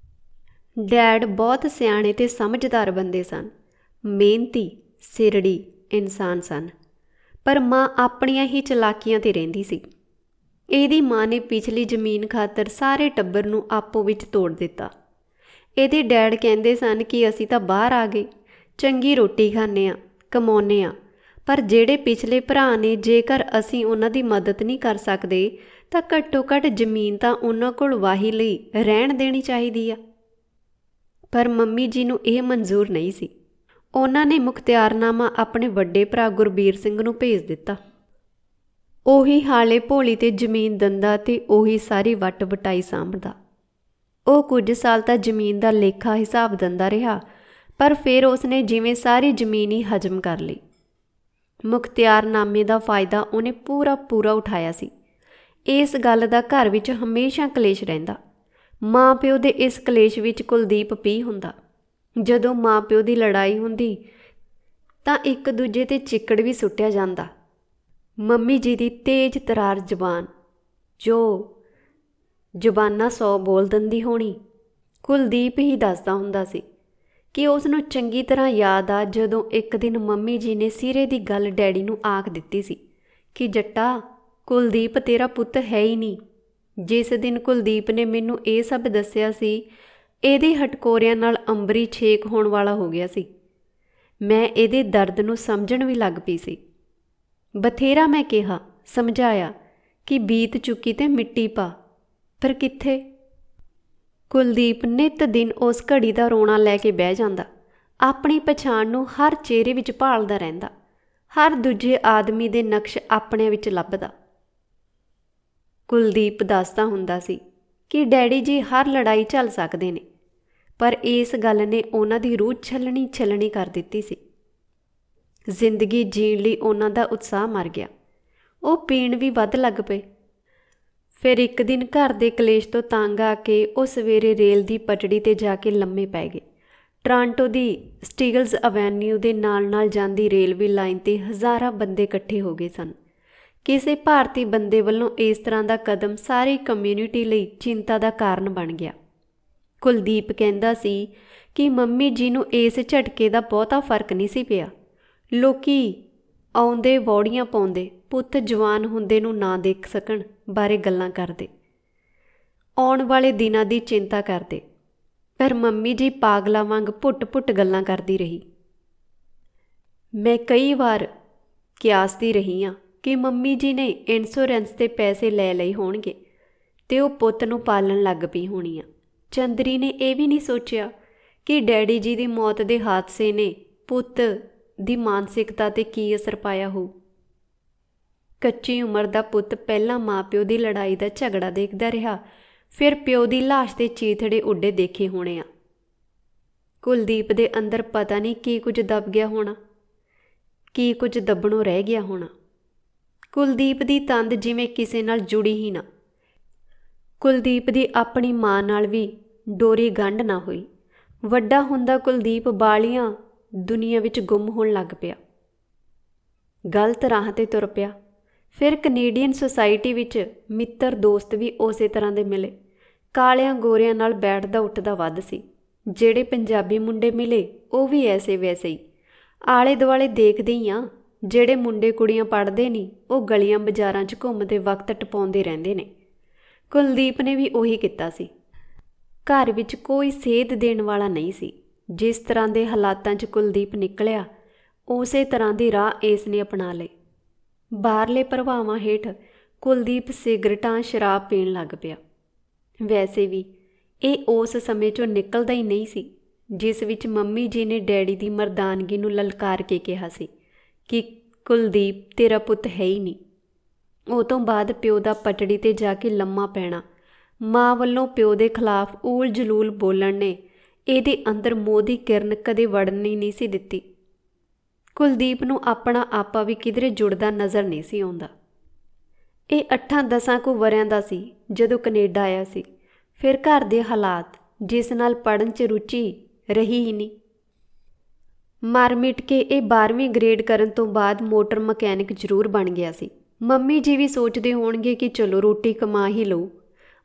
ਡੈਡ ਬਹੁਤ ਸਿਆਣੇ ਤੇ ਸਮਝਦਾਰ ਬੰਦੇ ਸਨ, ਮਿਹਨਤੀ, ਸਿਰੜੀ ਇਨਸਾਨ ਸਨ, ਪਰ ਮਾਂ ਆਪਣੀਆਂ ਹੀ ਚਲਾਕੀਆਂ 'ਤੇ ਰਹਿੰਦੀ ਸੀ। ਇਹਦੀ ਮਾਂ ਨੇ ਪਿਛਲੀ ਜ਼ਮੀਨ ਖਾਤਰ ਸਾਰੇ ਟੱਬਰ ਨੂੰ ਆਪੋ ਵਿੱਚ ਤੋੜ ਦਿੱਤਾ। ਇਹਦੇ ਡੈਡ ਕਹਿੰਦੇ ਸਨ ਕਿ ਅਸੀਂ ਤਾਂ ਬਾਹਰ ਆ ਗਏ, ਚੰਗੀ ਰੋਟੀ ਖਾਂਦੇ ਹਾਂ, ਕਮਾਉਂਦੇ ਹਾਂ, ਪਰ ਜਿਹੜੇ ਪਿਛਲੇ ਭਰਾ ਨੇ, ਜੇਕਰ ਅਸੀਂ ਉਹਨਾਂ ਦੀ ਮਦਦ ਨਹੀਂ ਕਰ ਸਕਦੇ ਤਾਂ ਘੱਟੋ ਘੱਟ ਜ਼ਮੀਨ ਤਾਂ ਉਹਨਾਂ ਕੋਲ ਵਾਹੀ ਲਈ ਰਹਿਣ ਦੇਣੀ ਚਾਹੀਦੀ ਆ। ਪਰ ਮੰਮੀ ਜੀ ਨੂੰ ਇਹ ਮਨਜ਼ੂਰ ਨਹੀਂ ਸੀ। ਉਹਨਾਂ ਨੇ ਮੁਖਤਿਆਰਨਾਮਾ ਆਪਣੇ ਵੱਡੇ ਭਰਾ ਗੁਰਬੀਰ ਸਿੰਘ ਨੂੰ ਭੇਜ ਦਿੱਤਾ। ਉਹੀ ਹਾਲੇ ਭੋਲੀ ਤੇ ਜ਼ਮੀਨ ਦਿੰਦਾ ਤੇ ਉਹੀ ਸਾਰੀ ਵੱਟ ਵਟਾਈ ਸਾਂਭਦਾ। ਉਹ ਕੁਝ ਸਾਲ ਤਾਂ ਜ਼ਮੀਨ ਦਾ ਲੇਖਾ ਹਿਸਾਬ ਦਿੰਦਾ ਰਿਹਾ, ਪਰ ਫਿਰ ਉਸਨੇ ਜਿਵੇਂ ਸਾਰੀ ਜ਼ਮੀਨ ਹੀ ਹਜ਼ਮ ਕਰ ਲਈ। ਮੁਖਤਿਆਰਨਾਮੇ ਦਾ ਫਾਇਦਾ ਉਹਨੇ ਪੂਰਾ ਉਠਾਇਆ ਸੀ। ਇਸ ਗੱਲ ਦਾ ਘਰ ਵਿੱਚ ਹਮੇਸ਼ਾ ਕਲੇਸ਼ ਰਹਿੰਦਾ। ਮਾਂ ਪਿਓ ਦੇ ਇਸ ਕਲੇਸ਼ ਵਿੱਚ ਕੁਲਦੀਪ ਪੀ ਹੁੰਦਾ। ਜਦੋਂ ਮਾਂ ਪਿਓ ਦੀ ਲੜਾਈ ਹੁੰਦੀ ਤਾਂ ਇੱਕ ਦੂਜੇ 'ਤੇ ਚਿੱਕੜ ਵੀ ਸੁੱਟਿਆ ਜਾਂਦਾ। ਮੰਮੀ ਜੀ ਦੀ ਤੇਜ਼ ਤਰਾਰ ਜ਼ੁਬਾਨ, ਜੋ ਜ਼ੁਬਾਨਾਂ 100 ਬੋਲ ਦਿੰਦੀ ਹੋਣੀ, ਕੁਲਦੀਪ ਹੀ ਦੱਸਦਾ ਹੁੰਦਾ ਸੀ ਕਿ ਉਸ ਨੂੰ ਚੰਗੀ ਤਰ੍ਹਾਂ ਯਾਦ ਆ ਜਦੋਂ ਇੱਕ ਦਿਨ ਮੰਮੀ ਜੀ ਨੇ ਸਿਰੇ ਦੀ ਗੱਲ ਡੈਡੀ ਨੂੰ ਆਖ ਦਿੱਤੀ ਸੀ ਕਿ ਜੱਟਾ, ਕੁਲਦੀਪ ਤੇਰਾ ਪੁੱਤ ਹੈ ਹੀ ਨਹੀਂ। ਜਿਸ ਦਿਨ ਕੁਲਦੀਪ ਨੇ ਮੈਨੂੰ ਇਹ ਸਭ ਦੱਸਿਆ ਸੀ, ਇਹਦੇ ਹਟਕੋਰਿਆਂ ਨਾਲ ਅੰਬਰੀ ਛੇਕ ਹੋਣ ਵਾਲਾ ਹੋ ਗਿਆ ਸੀ। ਮੈਂ ਇਹਦੇ ਦਰਦ ਨੂੰ ਸਮਝਣ ਵੀ ਲੱਗ ਪਈ ਸੀ। ਬਥੇਰਾ ਮੈਂ ਕਿਹਾ, ਸਮਝਾਇਆ ਕਿ ਬੀਤ ਚੁੱਕੀ ਤੇ ਮਿੱਟੀ ਪਾ, ਪਰ ਕਿੱਥੇ। ਕੁਲਦੀਪ ਨਿੱਤ ਦਿਨ ਉਸ ਘੜੀ ਦਾ ਰੋਣਾ ਲੈ ਕੇ ਬਹਿ ਜਾਂਦਾ। ਆਪਣੀ ਪਛਾਣ ਨੂੰ ਹਰ ਚਿਹਰੇ ਵਿੱਚ ਭਾਲਦਾ ਰਹਿੰਦਾ, ਹਰ ਦੂਜੇ ਆਦਮੀ ਦੇ ਨਕਸ਼ ਆਪਣੇ ਵਿੱਚ ਲੱਭਦਾ। ਕੁਲਦੀਪ ਦੱਸਦਾ ਹੁੰਦਾ ਸੀ ਕਿ ਡੈਡੀ ਜੀ ਹਰ ਲੜਾਈ ਝੱਲ ਸਕਦੇ ਨੇ, ਪਰ ਇਸ ਗੱਲ ਨੇ ਉਹਨਾਂ ਦੀ ਰੂਹ ਛਲਣੀ ਕਰ ਦਿੱਤੀ ਸੀ। ਜ਼ਿੰਦਗੀ ਜੀਣ ਲਈ ਉਹਨਾਂ ਦਾ ਉਤਸ਼ਾਹ ਮਰ ਗਿਆ। ਉਹ ਪੀਣ ਵੀ ਵੱਧ ਲੱਗ ਪਏ। ਫਿਰ ਇੱਕ ਦਿਨ ਘਰ ਦੇ ਕਲੇਸ਼ ਤੋਂ ਤੰਗ ਆ ਕੇ ਉਹ ਸਵੇਰੇ ਰੇਲ ਦੀ ਪਟੜੀ 'ਤੇ ਜਾ ਕੇ ਲੰਮੇ ਪੈ ਗਏ। ਟੋਰਾਂਟੋ ਦੀ ਸਟੀਗਲਜ਼ ਐਵੇਨਿਊ ਦੇ ਨਾਲ ਜਾਂਦੀ ਰੇਲਵੇ ਲਾਈਨ 'ਤੇ ਹਜ਼ਾਰਾਂ ਬੰਦੇ ਇਕੱਠੇ ਹੋ ਗਏ ਸਨ। ਕਿਸੇ ਭਾਰਤੀ ਬੰਦੇ ਵੱਲੋਂ ਇਸ ਤਰ੍ਹਾਂ ਦਾ ਕਦਮ ਸਾਰੀ ਕਮਿਊਨਿਟੀ ਲਈ ਚਿੰਤਾ ਦਾ ਕਾਰਨ ਬਣ ਗਿਆ। ਕੁਲਦੀਪ ਕਹਿੰਦਾ ਸੀ ਕਿ ਮੰਮੀ ਜੀ ਨੂੰ ਇਸ ਝਟਕੇ ਦਾ ਬਹੁਤਾ ਫਰਕ ਨਹੀਂ ਸੀ ਪਿਆ। ਲੋਕੀ ਆਉਂਦੇ ਵੌੜੀਆਂ ਪਾਉਂਦੇ, ਪੁੱਤ ਜਵਾਨ ਹੁੰਦੇ ਨੂੰ ਨਾ ਦੇਖ ਸਕਣ ਬਾਰੇ ਗੱਲਾਂ ਕਰਦੇ, ਆਉਣ ਵਾਲੇ ਦਿਨਾਂ ਦੀ ਚਿੰਤਾ ਕਰਦੇ, ਪਰ ਮੰਮੀ ਜੀ ਪਾਗਲਾਂ ਵਾਂਗ ਪੁੱਟ ਗੱਲਾਂ ਕਰਦੀ ਰਹੀ। ਮੈਂ ਕਈ ਵਾਰ ਕਿਆਸਦੀ ਰਹੀ ਹਾਂ ਕਿ ਮੰਮੀ ਜੀ ਨੇ ਇੰਸ਼ੋਰੈਂਸ ਦੇ ਪੈਸੇ ਲੈ ਲਏ ਹੋਣਗੇ ਤੇ ਉਹ ਪੁੱਤ ਨੂੰ ਪਾਲਣ ਲੱਗ ਪਈ ਹੋਣੀ ਆ। ਚੰਦਰੀ ਨੇ ਇਹ ਵੀ ਨਹੀਂ ਸੋਚਿਆ ਕਿ ਡੈਡੀ ਜੀ ਦੀ ਮੌਤ ਦੇ ਹਾਦਸੇ ਨੇ ਪੁੱਤ ਦੀ ਮਾਨਸਿਕਤਾ 'ਤੇ ਕੀ ਅਸਰ ਪਾਇਆ ਹੋਊ। ਕੱਚੀ ਉਮਰ ਦਾ ਪੁੱਤ ਪਹਿਲਾਂ ਮਾਂ-ਪਿਓ ਦੀ ਲੜਾਈ ਦਾ ਝਗੜਾ ਦੇਖਦਾ ਰਿਹਾ, ਫਿਰ ਪਿਓ ਦੀ ਲਾਸ਼ ਦੇ ਚੀਥੜੇ ਉੱਡੇ ਦੇਖੇ ਹੋਣੇ ਆ। ਕੁਲਦੀਪ ਦੇ ਅੰਦਰ ਪਤਾ ਨਹੀਂ ਕੀ ਕੁਝ ਦਬ ਗਿਆ ਹੋਣਾ, ਕੀ ਕੁਝ ਦੱਬਣੋਂ ਰਹਿ ਗਿਆ ਹੋਣਾ। ਕੁਲਦੀਪ ਦੀ ਤੰਦ ਜਿਵੇਂ ਕਿਸੇ ਨਾਲ ਜੁੜੀ ਹੀ ਨਾ। ਕੁਲਦੀਪ ਦੀ ਆਪਣੀ ਮਾਂ ਨਾਲ ਵੀ ਡੋਰੀ ਗੰਢ ਨਾ ਹੋਈ। ਵੱਡਾ ਹੁੰਦਾ ਕੁਲਦੀਪ ਬਾਲੀਆਂ ਦੁਨੀਆ ਵਿੱਚ ਗੁੰਮ ਹੋਣ ਲੱਗ ਪਿਆ, ਗਲਤ ਰਾਹ 'ਤੇ ਤੁਰ ਪਿਆ। ਫਿਰ ਕੈਨੇਡੀਅਨ ਸੁਸਾਇਟੀ ਵਿੱਚ ਮਿੱਤਰ ਦੋਸਤ ਵੀ ਉਸੇ ਤਰ੍ਹਾਂ ਦੇ ਮਿਲੇ। ਕਾਲਿਆਂ ਗੋਰਿਆਂ ਨਾਲ ਬੈਠਦਾ ਉੱਠਦਾ ਵੱਧ ਸੀ। ਜਿਹੜੇ ਪੰਜਾਬੀ ਮੁੰਡੇ ਮਿਲੇ ਉਹ ਵੀ ਐਸੇ ਵੈਸੇ ਹੀ। ਆਲੇ ਦੁਆਲੇ ਦੇਖਦੇ ਹੀ ਆ, ਜਿਹੜੇ ਮੁੰਡੇ ਕੁੜੀਆਂ ਪੜ੍ਹਦੇ ਨਹੀਂ ਉਹ ਗਲੀਆਂ ਬਾਜ਼ਾਰਾਂ 'ਚ ਘੁੰਮਦੇ ਵਕਤ ਟਪਾਉਂਦੇ ਰਹਿੰਦੇ ਨੇ। ਕੁਲਦੀਪ ਨੇ ਵੀ ਉਹੀ ਕੀਤਾ ਸੀ। ਘਰ ਵਿੱਚ ਕੋਈ ਸੇਧ ਦੇਣ ਵਾਲਾ ਨਹੀਂ ਸੀ। ਜਿਸ ਤਰ੍ਹਾਂ ਦੇ ਹਾਲਾਤਾਂ 'ਚ ਕੁਲਦੀਪ ਨਿਕਲਿਆ ਉਸੇ ਤਰ੍ਹਾਂ ਦੀ ਰਾਹ ਇਸ ਨੇ ਅਪਣਾ ਲਈ। ਬਾਹਰਲੇ ਪ੍ਰਭਾਵਾਂ ਹੇਠ ਕੁਲਦੀਪ ਸਿਗਰਟਾਂ ਸ਼ਰਾਬ ਪੀਣ ਲੱਗ ਪਿਆ। ਵੈਸੇ ਵੀ ਇਹ ਉਸ ਸਮੇਂ 'ਚੋਂ ਨਿਕਲਦਾ ਹੀ ਨਹੀਂ ਸੀ ਜਿਸ ਵਿੱਚ ਮੰਮੀ ਜੀ ਨੇ ਡੈਡੀ ਦੀ ਮਰਦਾਨਗੀ ਨੂੰ ਲਲਕਾਰ ਕੇ ਕਿਹਾ ਸੀ ਕਿ ਕੁਲਦੀਪ ਤੇਰਾ ਪੁੱਤ ਹੈ ਹੀ ਨਹੀਂ। ਉਹ ਤੋਂ ਬਾਅਦ ਪਿਓ ਦਾ ਪਟੜੀ 'ਤੇ ਜਾ ਕੇ ਲੰਮਾ ਪੈਣਾ, ਮਾਂ ਵੱਲੋਂ ਪਿਓ ਦੇ ਖਿਲਾਫ ਊਲ ਜਲੂਲ ਬੋਲਣ ਨੇ ਇਹਦੇ ਅੰਦਰ ਮੋਹ ਦੀ ਕਿਰਨ ਕਦੇ ਵੜਨ ਹੀ ਨਹੀਂ ਸੀ ਦਿੱਤੀ। ਕੁਲਦੀਪ ਨੂੰ ਆਪਣਾ ਆਪਾ ਵੀ ਕਿਧਰੇ ਜੁੜਦਾ ਨਜ਼ਰ ਨਹੀਂ ਸੀ ਆਉਂਦਾ। ਇਹ 8-10 ਕੁ ਵਰਿਆਂ ਦਾ ਸੀ ਜਦੋਂ ਕੈਨੇਡਾ ਆਇਆ ਸੀ। ਫਿਰ ਘਰ ਦੇ ਹਾਲਾਤ ਜਿਸ ਨਾਲ ਪੜ੍ਹਨ 'ਚ ਰੁਚੀ ਰਹੀ ਹੀ ਨਹੀਂ। ਮਰ ਮਿਟ ਕੇ ਇਹ 12ਵੀਂ ਗ੍ਰੇਡ ਕਰਨ ਤੋਂ ਬਾਅਦ ਮੋਟਰ ਮਕੈਨਿਕ ਜ਼ਰੂਰ ਬਣ ਗਿਆ ਸੀ। ਮੰਮੀ ਜੀ ਵੀ ਸੋਚਦੇ ਹੋਣਗੇ ਕਿ ਚਲੋ ਰੋਟੀ ਕਮਾ ਹੀ ਲਊ।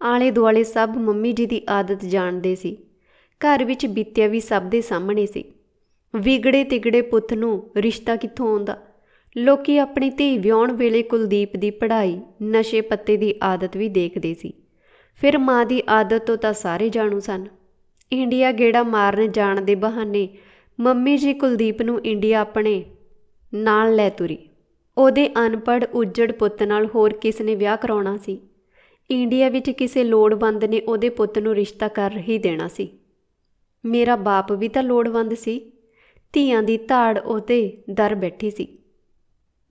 ਆਲੇ ਦੁਆਲੇ ਸਭ ਮੰਮੀ ਜੀ ਦੀ ਆਦਤ ਜਾਣਦੇ ਸੀ। ਘਰ ਵਿੱਚ ਬੀਤਿਆ ਵੀ ਸਭ ਦੇ ਸਾਹਮਣੇ ਸੀ। ਵਿਗੜੇ ਤਿਗੜੇ ਪੁੱਤ ਨੂੰ ਰਿਸ਼ਤਾ ਕਿੱਥੋਂ ਆਉਂਦਾ। ਲੋਕੀ ਆਪਣੀ ਧੀ ਵਿਆਹੁਣ ਵੇਲੇ ਕੁਲਦੀਪ ਦੀ ਪੜ੍ਹਾਈ, ਨਸ਼ੇ ਪੱਤੇ ਦੀ ਆਦਤ ਵੀ ਦੇਖਦੇ ਸੀ। ਫਿਰ ਮਾਂ ਦੀ ਆਦਤ ਤੋਂ ਤਾਂ ਸਾਰੇ ਜਾਣੂ ਸਨ। ਇੰਡੀਆ ਗੇੜਾ ਮਾਰਨ ਜਾਣ ਦੇ ਬਹਾਨੇ ਮੰਮੀ ਜੀ ਕੁਲਦੀਪ ਨੂੰ ਇੰਡੀਆ ਆਪਣੇ ਨਾਲ ਲੈ ਤੁਰੀ। ਉਹਦੇ ਅਨਪੜ੍ਹ ਉੱਜੜ ਪੁੱਤ ਨਾਲ ਹੋਰ ਕਿਸ ਨੇ ਵਿਆਹ ਕਰਾਉਣਾ ਸੀ। ਇੰਡੀਆ ਵਿੱਚ ਕਿਸੇ ਲੋੜਵੰਦ ਨੇ ਉਹਦੇ ਪੁੱਤ ਨੂੰ ਰਿਸ਼ਤਾ ਕਰ ਹੀ ਦੇਣਾ ਸੀ। ਮੇਰਾ ਬਾਪ ਵੀ ਤਾਂ ਲੋੜਵੰਦ ਸੀ। ਧੀਆਂ ਦੀ ਧਾੜ ਉਹਦੇ ਦਰ ਬੈਠੀ ਸੀ।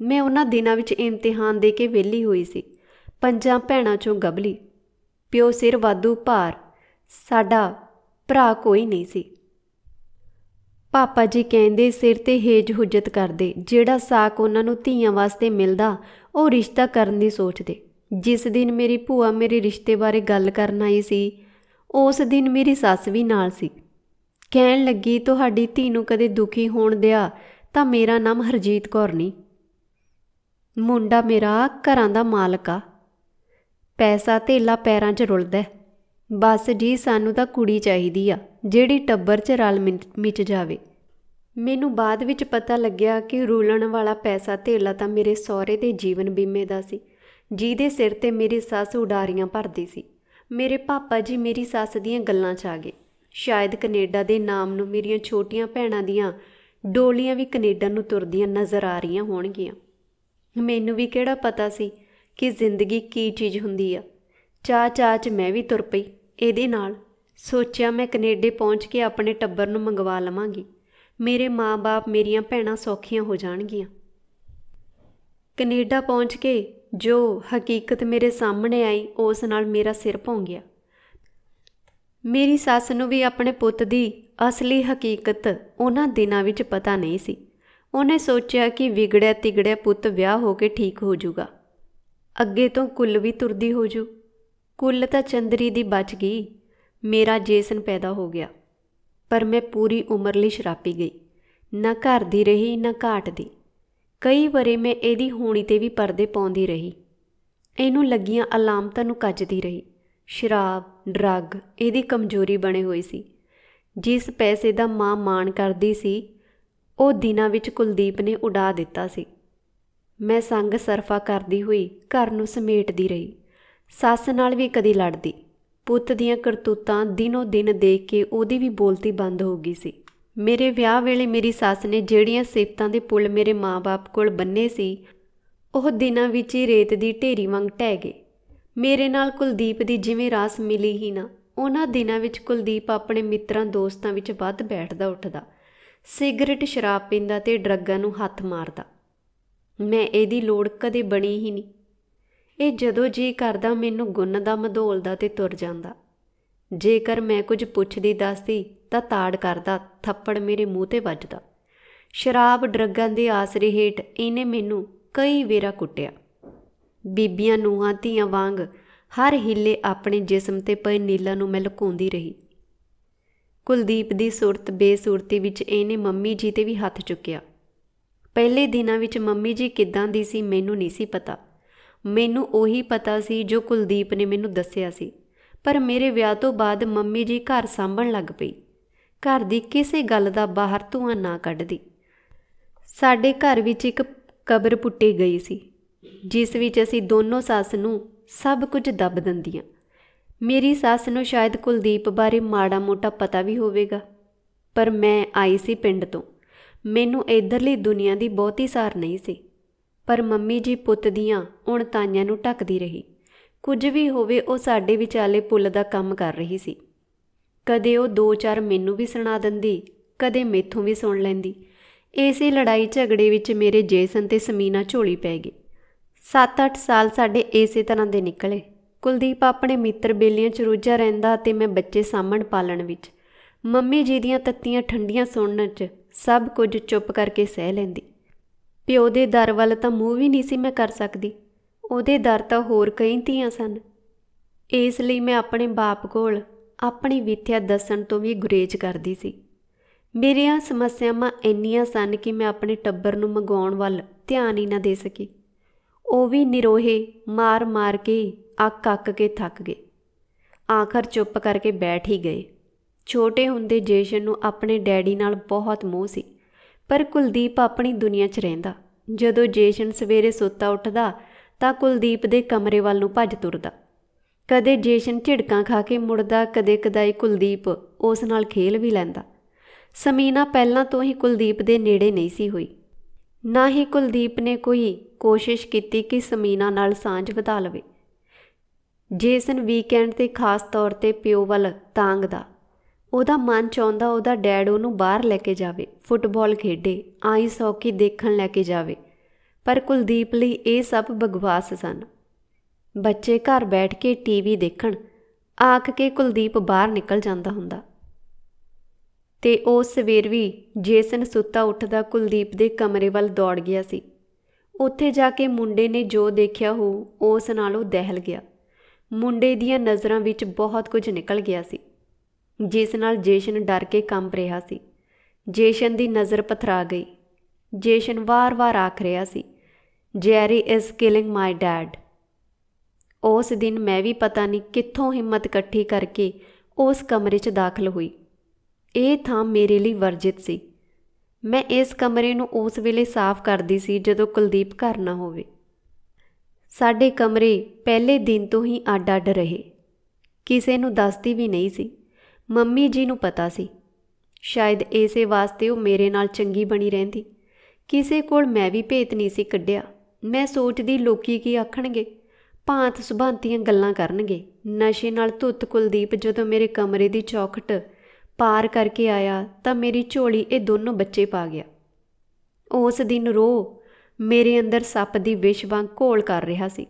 ਮੈਂ ਉਹਨਾਂ ਦਿਨਾਂ ਵਿੱਚ ਇਮਤਿਹਾਨ ਦੇ ਕੇ ਵਿਹਲੀ ਹੋਈ ਸੀ। 5 ਭੈਣਾਂ 'ਚੋਂ ਗਬਲੀ। ਪਿਓ ਸਿਰ ਵਾਧੂ ਭਾਰ। ਸਾਡਾ ਭਰਾ ਕੋਈ ਨਹੀਂ ਸੀ। ਪਾਪਾ ਜੀ ਕਹਿੰਦੇ ਸਿਰ 'ਤੇ ਹੇਜ ਹੁਜਤ ਕਰਦੇ। ਜਿਹੜਾ ਸਾਕ ਉਹਨਾਂ ਨੂੰ ਧੀਆਂ ਵਾਸਤੇ ਮਿਲਦਾ ਉਹ ਰਿਸ਼ਤਾ ਕਰਨ ਦੀ ਸੋਚਦੇ। ਜਿਸ ਦਿਨ ਮੇਰੀ ਭੂਆ ਮੇਰੇ ਰਿਸ਼ਤੇ ਬਾਰੇ ਗੱਲ ਕਰਨ ਆਈ ਸੀ ਉਸ ਦਿਨ ਮੇਰੀ ਸੱਸ ਵੀ ਨਾਲ ਸੀ। ਕਹਿਣ ਲੱਗੀ ਤੁਹਾਡੀ ਧੀ ਨੂੰ ਕਦੇ ਦੁਖੀ ਹੋਣ ਦਿਆ ਤਾਂ ਮੇਰਾ ਨਾਮ ਹਰਜੀਤ ਕੌਰ ਨਹੀਂ। ਮੁੰਡਾ ਮੇਰਾ ਘਰਾਂ ਦਾ ਮਾਲਕ ਆ। ਪੈਸਾ ਧੇਲਾ ਪੈਰਾਂ 'ਚ ਰੁਲਦਾ। ਬਸ ਜੀ ਸਾਨੂੰ ਤਾਂ ਕੁੜੀ ਚਾਹੀਦੀ ਆ ਜਿਹੜੀ ਟੱਬਰ 'ਚ ਰਲ ਮਿਚ ਜਾਵੇ। ਮੈਨੂੰ ਬਾਅਦ ਵਿੱਚ ਪਤਾ ਲੱਗਿਆ ਕਿ ਰੁਲਣ ਵਾਲਾ ਪੈਸਾ ਧੇਲਾ ਤਾਂ ਮੇਰੇ ਸਹੁਰੇ ਦੇ ਜੀਵਨ ਬੀਮੇ ਦਾ ਸੀ, ਜਿਹਦੇ ਸਿਰ 'ਤੇ ਮੇਰੀ ਸੱਸ ਉਡਾਰੀਆਂ ਭਰਦੀ ਸੀ। ਮੇਰੇ ਪਾਪਾ ਜੀ ਮੇਰੀ ਸੱਸ ਦੀਆਂ ਗੱਲਾਂ 'ਚ ਆ ਗਏ। ਸ਼ਾਇਦ ਕੈਨੇਡਾ ਦੇ ਨਾਮ ਨੂੰ ਮੇਰੀਆਂ ਛੋਟੀਆਂ ਭੈਣਾਂ ਦੀਆਂ ਡੋਲੀਆਂ ਵੀ ਕੈਨੇਡਾ ਨੂੰ ਤੁਰਦੀਆਂ ਨਜ਼ਰ ਆ ਰਹੀਆਂ ਹੋਣਗੀਆਂ। ਮੈਨੂੰ ਵੀ ਕਿਹੜਾ ਪਤਾ ਸੀ ਕਿ ਜ਼ਿੰਦਗੀ ਕੀ ਚੀਜ਼ ਹੁੰਦੀ ਆ। ਚਾਅ 'ਚ ਮੈਂ ਵੀ ਤੁਰ ਪਈ ਇਹਦੇ ਨਾਲ। ਸੋਚਿਆ ਮੈਂ ਕੈਨੇਡਾ ਪਹੁੰਚ ਕੇ ਆਪਣੇ ਟੱਬਰ ਨੂੰ ਮੰਗਵਾ ਲਵਾਂਗੀ। ਮੇਰੇ ਮਾਂ-ਬਾਪ ਮੇਰੀਆਂ ਭੈਣਾਂ ਸੌਖੀਆਂ ਹੋ ਜਾਣਗੀਆਂ। ਕੈਨੇਡਾ ਪਹੁੰਚ ਕੇ ਜੋ ਹਕੀਕਤ ਮੇਰੇ ਸਾਹਮਣੇ ਆਈ ਉਸ ਨਾਲ ਮੇਰਾ ਸਿਰ ਭੌਂ ਗਿਆ। ਮੇਰੀ ਸੱਸ ਨੂੰ ਵੀ ਆਪਣੇ ਪੁੱਤ ਦੀ ਅਸਲੀ ਹਕੀਕਤ ਉਹਨਾਂ ਦਿਨਾਂ ਵਿੱਚ ਪਤਾ ਨਹੀਂ ਸੀ। ਉਹਨੇ ਸੋਚਿਆ ਕਿ ਵਿਗੜਿਆ ਤਿਗੜਿਆ ਪੁੱਤ ਵਿਆਹ ਹੋ ਕੇ ਠੀਕ ਹੋ ਜਾਊਗਾ। ਅੱਗੇ ਤੋਂ ਕੁੱਲ ਵੀ ਤੁਰਦੀ ਹੋ ਜੂ। ਕੁੱਲ ਤਾਂ ਚੰਦਰੀ ਦੀ ਬਚ ਗਈ। ਮੇਰਾ ਜੇਸਨ ਪੈਦਾ ਹੋ ਗਿਆ। ਪਰ ਮੈਂ ਪੂਰੀ ਉਮਰ ਲਈ ਸ਼ਰਾਪੀ ਗਈ। ਨਾ ਘਰ ਦੀ ਰਹੀ ਨਾ ਘਾਟ ਦੀ। ਕਈ ਵਾਰੀ ਮੈਂ ਇਹਦੀ ਹੋਣੀ 'ਤੇ ਵੀ ਪਰਦੇ ਪਾਉਂਦੀ ਰਹੀ। ਇਹਨੂੰ ਲੱਗੀਆਂ ਅਲਾਮਤਾਂ ਨੂੰ ਕੱਜਦੀ ਰਹੀ। ਸ਼ਰਾਬ, ਡਰੱਗ ਇਹਦੀ ਕਮਜ਼ੋਰੀ ਬਣੇ ਹੋਈ ਸੀ। ਜਿਸ ਪੈਸੇ ਦਾ ਮਾਂ ਮਾਣ ਕਰਦੀ ਸੀ ਉਹ ਦਿਨਾਂ ਵਿੱਚ ਕੁਲਦੀਪ ਨੇ ਉਡਾ ਦਿੱਤਾ ਸੀ। ਮੈਂ ਸੰਗ ਸਰਫਾ ਕਰਦੀ ਹੋਈ ਘਰ ਨੂੰ ਸਮੇਟਦੀ ਰਹੀ। ਸੱਸ ਨਾਲ ਵੀ ਕਦੀ ਲੜਦੀ। ਪੁੱਤ ਦੀਆਂ ਕਰਤੂਤਾਂ ਦਿਨੋਂ ਦਿਨ ਦੇਖ ਕੇ ਉਹਦੀ ਵੀ ਬੋਲਤੀ ਬੰਦ ਹੋ ਗਈ ਸੀ। ਮੇਰੇ ਵਿਆਹ ਵੇਲੇ ਮੇਰੀ ਸੱਸ ਨੇ ਜਿਹੜੀਆਂ ਸਿਫਤਾਂ ਦੇ ਪੁੱਲ ਮੇਰੇ ਮਾਂ-ਬਾਪ ਕੋਲ ਬੰਨੇ ਸੀ ਉਹ ਦਿਨਾਂ ਵਿੱਚ ਹੀ ਰੇਤ ਦੀ ਢੇਰੀ ਵਾਂਗ ਢਹਿ ਗਏ। ਮੇਰੇ ਨਾਲ ਕੁਲਦੀਪ ਦੀ ਜਿਵੇਂ ਰਾਸ ਮਿਲੀ ਹੀ ਨਾ ਉਹਨਾਂ ਦਿਨਾਂ ਵਿੱਚ ਕੁਲਦੀਪ ਆਪਣੇ ਮਿੱਤਰਾਂ ਦੋਸਤਾਂ ਵਿੱਚ ਵੱਧ ਬੈਠਦਾ ਉੱਠਦਾ, ਸਿਗਰਟ ਸ਼ਰਾਬ ਪੀਂਦਾ ਤੇ ਡਰੱਗਾਂ ਨੂੰ ਹੱਥ ਮਾਰਦਾ। ਮੈਂ ਇਹਦੀ ਲੋੜ ਕਦੇ ਬਣੀ ਹੀ ਨਹੀਂ। ਇਹ ਜਦੋਂ ਜੀ ਕਰਦਾ ਮੈਨੂੰ ਗੁੰਨਦਾ ਮਧੋਲਦਾ ਤੇ ਤੁਰ ਜਾਂਦਾ। ਜੇਕਰ ਮੈਂ ਕੁਝ ਪੁੱਛਦੀ ਦੱਸਦੀ ਤਾਂ ਤਾੜ ਕਰਦਾ, ਥੱਪੜ ਮੇਰੇ ਮੂੰਹ 'ਤੇ ਵੱਜਦਾ। ਸ਼ਰਾਬ ਡਰੱਗਾਂ ਦੇ ਆਸਰੇ ਹੇਠ ਇਹਨੇ ਮੈਨੂੰ ਕਈ ਵੇਰਾ ਕੁੱਟਿਆ। ਬੀਬੀਆਂ ਨੂੰਹਾਂ ਧੀਆਂ ਵਾਂਗ ਹਰ ਹਿੱਲੇ ਆਪਣੇ ਜਿਸਮ 'ਤੇ ਪਏ ਨੀਲਾਂ ਨੂੰ ਮੈਂ ਲੁਕਾਉਂਦੀ ਰਹੀ। ਕੁਲਦੀਪ ਦੀ ਸੁਰਤ ਬੇਸੁਰਤੀ ਵਿੱਚ ਇਹਨੇ ਮੰਮੀ ਜੀ 'ਤੇ ਵੀ ਹੱਥ ਚੁੱਕਿਆ। ਪਹਿਲੇ ਦਿਨਾਂ ਵਿੱਚ ਮੰਮੀ ਜੀ ਕਿੱਦਾਂ ਦੀ ਸੀ ਮੈਨੂੰ ਨਹੀਂ ਸੀ ਪਤਾ। ਮੈਨੂੰ ਉਹੀ ਪਤਾ ਸੀ ਜੋ ਕੁਲਦੀਪ ਨੇ ਮੈਨੂੰ ਦੱਸਿਆ ਸੀ। ਪਰ ਮੇਰੇ ਵਿਆਹ ਤੋਂ ਬਾਅਦ ਮੰਮੀ ਜੀ ਘਰ ਸਾਂਭਣ ਲੱਗ ਪਈ। ਘਰ ਦੀ ਕਿਸੇ ਗੱਲ ਦਾ ਬਾਹਰ ਧੂੰਆਂ ਨਾ ਕੱਢਦੀ। ਸਾਡੇ ਘਰ ਵਿੱਚ ਇੱਕ ਕਬਰ ਪੁੱਟੀ ਗਈ ਸੀ, ਜਿਸ ਵਿੱਚ ਅਸੀਂ ਦੋਨੋਂ ਸੱਸ ਨੂੰ ਸਭ ਕੁਝ ਦੱਬ ਦਿੰਦੀਆਂ। ਮੇਰੀ ਸੱਸ ਨੂੰ ਸ਼ਾਇਦ ਕੁਲਦੀਪ ਬਾਰੇ ਮਾੜਾ ਮੋਟਾ ਪਤਾ ਵੀ ਹੋਵੇਗਾ, ਪਰ ਮੈਂ ਆਈ ਸੀ ਪਿੰਡ ਤੋਂ। ਮੈਨੂੰ ਇੱਧਰਲੀ ਦੁਨੀਆ ਦੀ ਬਹੁਤੀ ਸਾਰ ਨਹੀਂ ਸੀ। ਪਰ ਮੰਮੀ ਜੀ ਪੁੱਤ ਦੀਆਂ ਉਣਤਾਈਆਂ ਨੂੰ ਢੱਕਦੀ ਰਹੀ। ਕੁਝ ਵੀ ਹੋਵੇ, ਉਹ ਸਾਡੇ ਵਿਚਾਲੇ ਪੁੱਲ ਦਾ ਕੰਮ ਕਰ ਰਹੀ ਸੀ। ਕਦੇ ਉਹ 2-4 ਮੈਨੂੰ ਵੀ ਸੁਣਾ ਦਿੰਦੀ, ਕਦੇ ਮੈਥੋਂ ਵੀ ਸੁਣ ਲੈਂਦੀ। ਇਸੇ ਲੜਾਈ ਝਗੜੇ ਵਿੱਚ ਮੇਰੇ ਜੇਸਨ ਤੇ ਸਮੀਨਾ ਝੋਲੀ ਪੈ ਗਈ। 7-8 ਸਾਲ ਸਾਡੇ ਇਸੇ ਤਰ੍ਹਾਂ ਦੇ ਨਿਕਲੇ। ਕੁਲਦੀਪ ਆਪਣੇ ਮਿੱਤਰ ਬੇਲੀਆਂ 'ਚ ਰੁੱਝਾ ਰਹਿੰਦਾ ਅਤੇ ਮੈਂ ਬੱਚੇ ਸਾਂਭਣ ਪਾਲਣ ਵਿੱਚ। ਮੰਮੀ ਜੀ ਦੀਆਂ ਤੱਤੀਆਂ ਠੰਡੀਆਂ ਸੁਣਨ 'ਚ ਸਭ ਕੁਝ ਚੁੱਪ ਕਰਕੇ ਸਹਿ ਲੈਂਦੀ। ਪਿਓ ਦੇ ਦਰ ਵੱਲ ਤਾਂ ਮੂੰਹ ਵੀ ਨਹੀਂ ਸੀ ਮੈਂ ਕਰ ਸਕਦੀ। ਉਹਦੇ ਦਰ ਤਾਂ ਹੋਰ ਕਈ ਧੀਆਂ ਸਨ। ਇਸ ਲਈ ਮੈਂ ਆਪਣੇ ਬਾਪ ਕੋਲ ਆਪਣੀ ਵਿੱਥਿਆ ਦੱਸਣ ਤੋਂ ਵੀ ਗੁਰੇਜ਼ ਕਰਦੀ ਸੀ। ਮੇਰੀਆਂ ਸਮੱਸਿਆਵਾਂ ਇੰਨੀਆਂ ਸਨ ਕਿ ਮੈਂ ਆਪਣੇ ਟੱਬਰ ਨੂੰ ਮੰਗਵਾਉਣ ਵੱਲ ਧਿਆਨ ਹੀ ਨਾ ਦੇ ਸਕੀ। ਉਹ ਵੀ ਨਿਰੋਹੇ ਮਾਰ ਕੇ ਅੱਕ ਕੇ ਥੱਕ ਗਏ। ਆਖਰ ਚੁੱਪ ਕਰਕੇ ਬੈਠ ਹੀ ਗਏ। ਛੋਟੇ ਹੁੰਦੇ ਜੇਸ਼ਨ ਨੂੰ ਆਪਣੇ ਡੈਡੀ ਨਾਲ ਬਹੁਤ ਮੋਹ ਸੀ, ਪਰ ਕੁਲਦੀਪ ਆਪਣੀ ਦੁਨੀਆ 'ਚ ਰਹਿੰਦਾ। ਜਦੋਂ ਜੇਸ਼ਨ ਸਵੇਰੇ ਸੁੱਤਾ ਉੱਠਦਾ ਤਾਂ ਕੁਲਦੀਪ ਦੇ ਕਮਰੇ ਵੱਲ ਨੂੰ ਭੱਜ ਤੁਰਦਾ। ਕਦੇ ਜੇਸ਼ਨ ਝਿੜਕਾਂ ਖਾ ਕੇ ਮੁੜਦਾ, ਕਦੇ ਕਦਾਈ ਕੁਲਦੀਪ ਉਸ ਨਾਲ ਖੇਲ ਵੀ ਲੈਂਦਾ। ਸਮੀਨਾ ਪਹਿਲਾਂ ਤੋਂ ਹੀ ਕੁਲਦੀਪ ਦੇ ਨੇੜੇ ਨਹੀਂ ਸੀ ਹੋਈ। ਨਾ ਹੀ ਕੁਲਦੀਪ ਨੇ ਕੋਈ ਕੋਸ਼ਿਸ਼ ਕੀਤੀ ਕਿ ਸਮੀਨਾ ਨਾਲ ਸਾਂਝ ਵਧਾ ਲਵੇ। ਜੇਸਨ ਵੀਕਐਂਡ 'ਤੇ ਖਾਸ ਤੌਰ 'ਤੇ ਪਿਓ ਵੱਲ ਤਾਂਗਦਾ। ਉਹਦਾ ਮਨ ਚਾਹੁੰਦਾ ਉਹਦਾ ਡੈਡ ਉਹਨੂੰ ਬਾਹਰ ਲੈ ਕੇ ਜਾਵੇ, ਫੁੱਟਬਾਲ ਖੇਡੇ, ਆਈਸ ਹਾਕੀ ਦੇਖਣ ਲੈ ਕੇ ਜਾਵੇ। ਪਰ ਕੁਲਦੀਪ ਲਈ ਇਹ ਸਭ ਬਕਵਾਸ ਸਨ। ਬੱਚੇ ਘਰ ਬੈਠ ਕੇ ਟੀਵੀ ਦੇਖਣ ਆਖ ਕੇ ਕੁਲਦੀਪ ਬਾਹਰ ਨਿਕਲ ਜਾਂਦਾ ਹੁੰਦਾ। ਤੇ ਉਸ ਸਵੇਰ ਵੀ ਜੇਸਨ ਸੁੱਤਾ ਉੱਠਦਾ ਕੁਲਦੀਪ ਦੇ ਕਮਰੇ ਵੱਲ ਦੌੜ ਗਿਆ ਸੀ। ਉੱਥੇ ਜਾ ਕੇ ਮੁੰਡੇ ਨੇ ਜੋ ਦੇਖਿਆ ਹੋ ਉਸ ਨਾਲ ਉਹ ਦਹਿਲ ਗਿਆ। ਮੁੰਡੇ ਦੀਆਂ ਨਜ਼ਰਾਂ ਵਿੱਚ ਬਹੁਤ ਕੁਝ ਨਿਕਲ ਗਿਆ ਸੀ, ਜਿਸ ਨਾਲ ਜੇਸ਼ਨ ਡਰ ਕੇ ਕੰਬ ਰਿਹਾ ਸੀ। ਜੇਸ਼ਨ ਦੀ ਨਜ਼ਰ ਪਥਰਾ ਗਈ। ਜੇਸ਼ਨ ਵਾਰ-ਵਾਰ ਆਖ ਰਿਹਾ ਸੀ, ਜੈਰੀ ਇਜ਼ ਕਿਲਿੰਗ ਮਾਈ ਡੈਡ। ਉਸ ਦਿਨ ਮੈਂ ਵੀ ਪਤਾ ਨਹੀਂ ਕਿੱਥੋਂ ਹਿੰਮਤ ਇਕੱਠੀ ਕਰਕੇ ਉਸ ਕਮਰੇ 'ਚ ਦਾਖਲ ਹੋਈ। ਇਹ ਥਾਂ ਮੇਰੇ ਲਈ ਵਰਜਿਤ ਸੀ। ਮੈਂ ਇਸ ਕਮਰੇ ਨੂੰ ਉਸ ਵੇਲੇ ਸਾਫ਼ ਕਰਦੀ ਸੀ ਜਦੋਂ ਕੁਲਦੀਪ ਘਰ ਨਾ ਹੋਵੇ। ਸਾਡੇ ਕਮਰੇ ਪਹਿਲੇ ਦਿਨ ਤੋਂ ਹੀ ਅੱਡ-ਅੱਡ ਰਹੇ। ਕਿਸੇ ਨੂੰ ਦੱਸਦੀ ਵੀ ਨਹੀਂ ਸੀ। ਮੰਮੀ ਜੀ ਨੂੰ ਪਤਾ ਸੀ। ਸ਼ਾਇਦ ਇਸੇ ਵਾਸਤੇ ਉਹ ਮੇਰੇ ਨਾਲ ਚੰਗੀ ਬਣੀ ਰਹਿੰਦੀ। ਕਿਸੇ ਕੋਲ ਮੈਂ ਵੀ ਭੇਤ ਨਹੀਂ ਸੀ ਕੱਢਿਆ। ਮੈਂ ਸੋਚਦੀ ਲੋਕੀ ਕੀ ਆਖਣਗੇ, ਭਾਂਤ ਸੁਭਾਂਤੀਆਂ ਗੱਲਾਂ ਕਰਨਗੇ। ਨਸ਼ੇ ਨਾਲ ਧੁੱਤ ਕੁਲਦੀਪ ਜਦੋਂ ਮੇਰੇ ਕਮਰੇ ਦੀ ਚੌਖਟ ਪਾਰ ਕਰਕੇ ਆਇਆ ਤਾਂ ਮੇਰੀ ਝੋਲੀ ਇਹ ਦੋਨੋਂ ਬੱਚੇ ਪਾ ਗਿਆ। ਉਸ ਦਿਨ ਰੋਹ ਮੇਰੇ ਅੰਦਰ ਸੱਪ ਦੀ ਵਿਸ਼ ਵਾਂਗ ਘੋਲ ਕਰ ਰਿਹਾ ਸੀ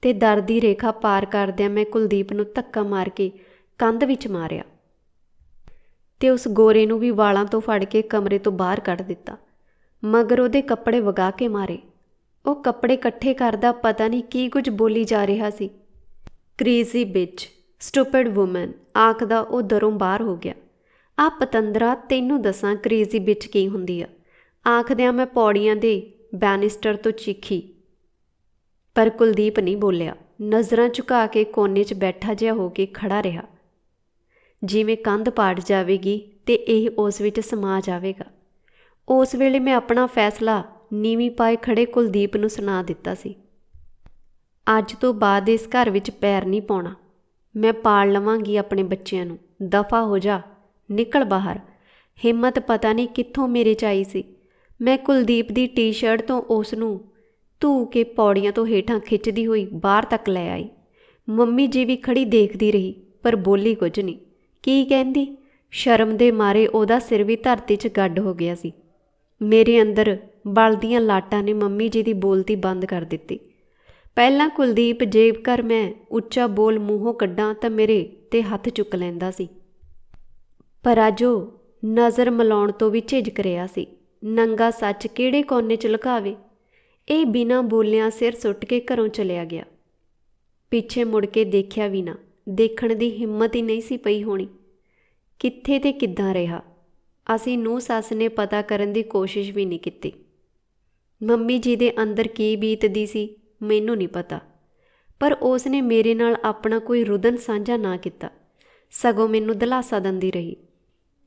ਤੇ ਦਰ ਦੀ ਰੇਖਾ ਪਾਰ ਕਰਦਿਆਂ ਮੈਂ ਕੁਲਦੀਪ ਨੂੰ ਧੱਕਾ ਮਾਰ ਕੇ ਕੰਧ ਵਿੱਚ ਮਾਰਿਆ ਤੇ ਉਸ ਗੋਰੇ ਨੂੰ ਵੀ ਵਾਲਾਂ ਤੋਂ ਫੜ ਕੇ ਕਮਰੇ ਤੋਂ ਬਾਹਰ ਕੱਢ ਦਿੱਤਾ। ਮਗਰ ਉਹਦੇ ਕੱਪੜੇ ਵਗਾ ਕੇ ਮਾਰੇ। ਉਹ ਕੱਪੜੇ ਇਕੱਠੇ ਕਰਦਾ ਪਤਾ ਨਹੀਂ ਕੀ ਕੁਝ ਬੋਲੀ ਜਾ ਰਿਹਾ ਸੀ। ਕ੍ਰੇਜ਼ੀ ਬਿਚ, ਸਟੂਪਿਡ ਵੂਮਨ ਆਖਦਾ ਉਹ ਦਰੋਂ ਬਾਹਰ ਹੋ ਗਿਆ। ਆ ਪਤੰਦਰਾ ਤੈਨੂੰ ਦੱਸਾਂ ਕ੍ਰੇਜ਼ੀ ਬਿਚ ਕੀ ਹੁੰਦੀ ਆ, ਆਖਦਿਆਂ ਮੈਂ ਪੌੜੀਆਂ ਦੇ ਬੈਨਿਸਟਰ ਤੋਂ ਚੀਖੀ। ਪਰ ਕੁਲਦੀਪ ਨਹੀਂ ਬੋਲਿਆ। ਨਜ਼ਰਾਂ ਝੁਕਾ ਕੇ ਕੋਨੇ 'ਚ ਬੈਠਾ ਜਿਹਾ ਹੋ ਕੇ ਖੜਾ ਰਿਹਾ, ਜਿਵੇਂ ਕੰਧ ਪਾੜ ਜਾਵੇਗੀ ਤੇ ਇਹ ਉਸ ਵਿੱਚ ਸਮਾ ਜਾਵੇਗਾ। ਉਸ ਵੇਲੇ ਮੈਂ ਆਪਣਾ ਫੈਸਲਾ ਨੀਵੀਂ ਪਾਏ ਖੜੇ ਕੁਲਦੀਪ ਨੂੰ ਸੁਣਾ ਦਿੱਤਾ ਸੀ। ਅੱਜ ਤੋਂ ਬਾਅਦ ਇਸ ਘਰ ਵਿੱਚ ਪੈਰ ਨਹੀਂ ਪਾਉਣਾ। ਮੈਂ ਪਾਲ ਲਵਾਂਗੀ ਆਪਣੇ ਬੱਚਿਆਂ ਨੂੰ। ਦਫਾ ਹੋ ਜਾ, ਨਿਕਲ ਬਾਹਰ। ਹਿੰਮਤ ਪਤਾ ਨਹੀਂ ਕਿੱਥੋਂ ਮੇਰੇ 'ਚ ਆਈ ਸੀ। ਮੈਂ ਕੁਲਦੀਪ ਦੀ ਟੀ-ਸ਼ਰਟ ਤੋਂ ਉਸ ਨੂੰ ਧੂ ਕੇ ਪੌੜੀਆਂ ਤੋਂ ਹੇਠਾਂ ਖਿੱਚਦੀ ਹੋਈ ਬਾਹਰ ਤੱਕ ਲੈ ਆਈ। ਮੰਮੀ ਜੀ ਵੀ ਖੜੀ ਦੇਖਦੀ ਰਹੀ। ਪਰ ਬੋਲੀ ਕੁਝ ਨਹੀਂ। ਕੀ ਕਹਿੰਦੀ? ਸ਼ਰਮ ਦੇ ਮਾਰੇ ਉਹਦਾ ਸਿਰ ਵੀ ਧਰਤੀ 'ਚ ਗੱਡ ਹੋ ਗਿਆ ਸੀ। ਮੇਰੇ ਅੰਦਰ ਬਲਦੀਆਂ ਲਾਟਾਂ ਨੇ ਮੰਮੀ ਜੀ ਦੀ ਬੋਲਤੀ ਬੰਦ ਕਰ ਦਿੱਤੀ। ਪਹਿਲਾਂ ਕੁਲਦੀਪ ਜੇਕਰ ਮੈਂ ਉੱਚਾ ਬੋਲ ਮੂੰਹੋਂ ਕੱਢਾਂ ਤਾਂ ਮੇਰੇ 'ਤੇ ਹੱਥ ਚੁੱਕ ਲੈਂਦਾ ਸੀ, ਪਰ ਅੱਜ ਉਹ ਨਜ਼ਰ ਮਿਲਾਉਣ ਤੋਂ ਵੀ ਝਿਜਕ ਰਿਹਾ ਸੀ। ਨੰਗਾ ਸੱਚ ਕਿਹੜੇ ਕੋਨੇ 'ਚ ਲੁਕਾਵੇ? ਇਹ ਬਿਨਾਂ ਬੋਲਿਆਂ ਸਿਰ ਸੁੱਟ ਕੇ ਘਰੋਂ ਚਲਿਆ ਗਿਆ। ਪਿੱਛੇ ਮੁੜ ਕੇ ਦੇਖਿਆ ਵੀ ਨਾ। ਦੇਖਣ ਦੀ ਹਿੰਮਤ ਹੀ ਨਹੀਂ ਸੀ ਪਈ ਹੋਣੀ। ਕਿੱਥੇ ਤੇ ਕਿੱਦਾਂ ਰਿਹਾ? ਅਸੀਂ ਨੂੰਹ ਸੱਸ ਨੇ ਪਤਾ ਕਰਨ ਦੀ ਕੋਸ਼ਿਸ਼ ਵੀ ਨਹੀਂ ਕੀਤੀ। ਮੰਮੀ ਜੀ ਦੇ ਅੰਦਰ ਕੀ ਬੀਤਦੀ ਸੀ ਮੈਨੂੰ ਨਹੀਂ ਪਤਾ, ਪਰ ਉਸ ਨੇ ਮੇਰੇ ਨਾਲ ਆਪਣਾ ਕੋਈ ਰੁਦਨ ਸਾਂਝਾ ਨਾ ਕੀਤਾ, ਸਗੋਂ ਮੈਨੂੰ ਦਿਲਾਸਾ ਦਿੰਦੀ ਰਹੀ।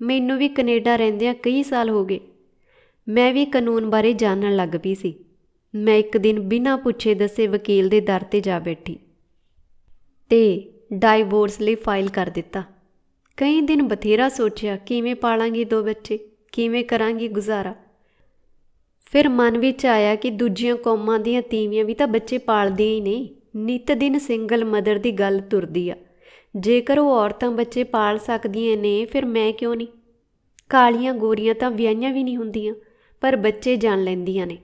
ਮੈਨੂੰ ਵੀ ਕੈਨੇਡਾ ਰਹਿੰਦਿਆਂ ਕਈ ਸਾਲ ਹੋ ਗਏ। ਮੈਂ ਵੀ ਕਾਨੂੰਨ ਬਾਰੇ ਜਾਣਨ ਲੱਗ ਪਈ ਸੀ। ਮੈਂ ਇੱਕ ਦਿਨ ਬਿਨਾਂ ਪੁੱਛੇ ਦੱਸੇ ਵਕੀਲ ਦੇ ਦਰ 'ਤੇ ਜਾ ਬੈਠੀ ਤੇ ਡਾਈਵੋਰਸ ਲਈ ਫਾਈਲ ਕਰ ਦਿੱਤਾ। ਕਈ ਦਿਨ ਬਥੇਰਾ ਸੋਚਿਆ ਕਿਵੇਂ ਪਾਲਾਂਗੀ 2 ਬੱਚੇ, ਕਿਵੇਂ ਕਰਾਂਗੀ ਗੁਜ਼ਾਰਾ। ਫਿਰ ਮਨ ਵਿੱਚ ਆਇਆ ਕਿ ਦੂਜੀਆਂ ਕੌਮਾਂ ਦੀਆਂ ਤੀਵੀਆਂ ਵੀ ਤਾਂ ਬੱਚੇ ਪਾਲਦੀਆਂ ਹੀ ਨੇ। ਨਿੱਤ ਦਿਨ ਸਿੰਗਲ ਮਦਰ ਦੀ ਗੱਲ ਤੁਰਦੀ ਆ। ਜੇਕਰ ਉਹ ਔਰਤਾਂ ਬੱਚੇ ਪਾਲ ਸਕਦੀਆਂ ਨੇ, ਫਿਰ ਮੈਂ ਕਿਉਂ ਨਹੀਂ? ਕਾਲੀਆਂ ਗੋਰੀਆਂ ਤਾਂ ਵਿਆਹੀਆਂ ਵੀ ਨਹੀਂ ਹੁੰਦੀਆਂ, ਪਰ ਬੱਚੇ ਜਾਣ ਲੈਂਦੀਆਂ ਨੇ,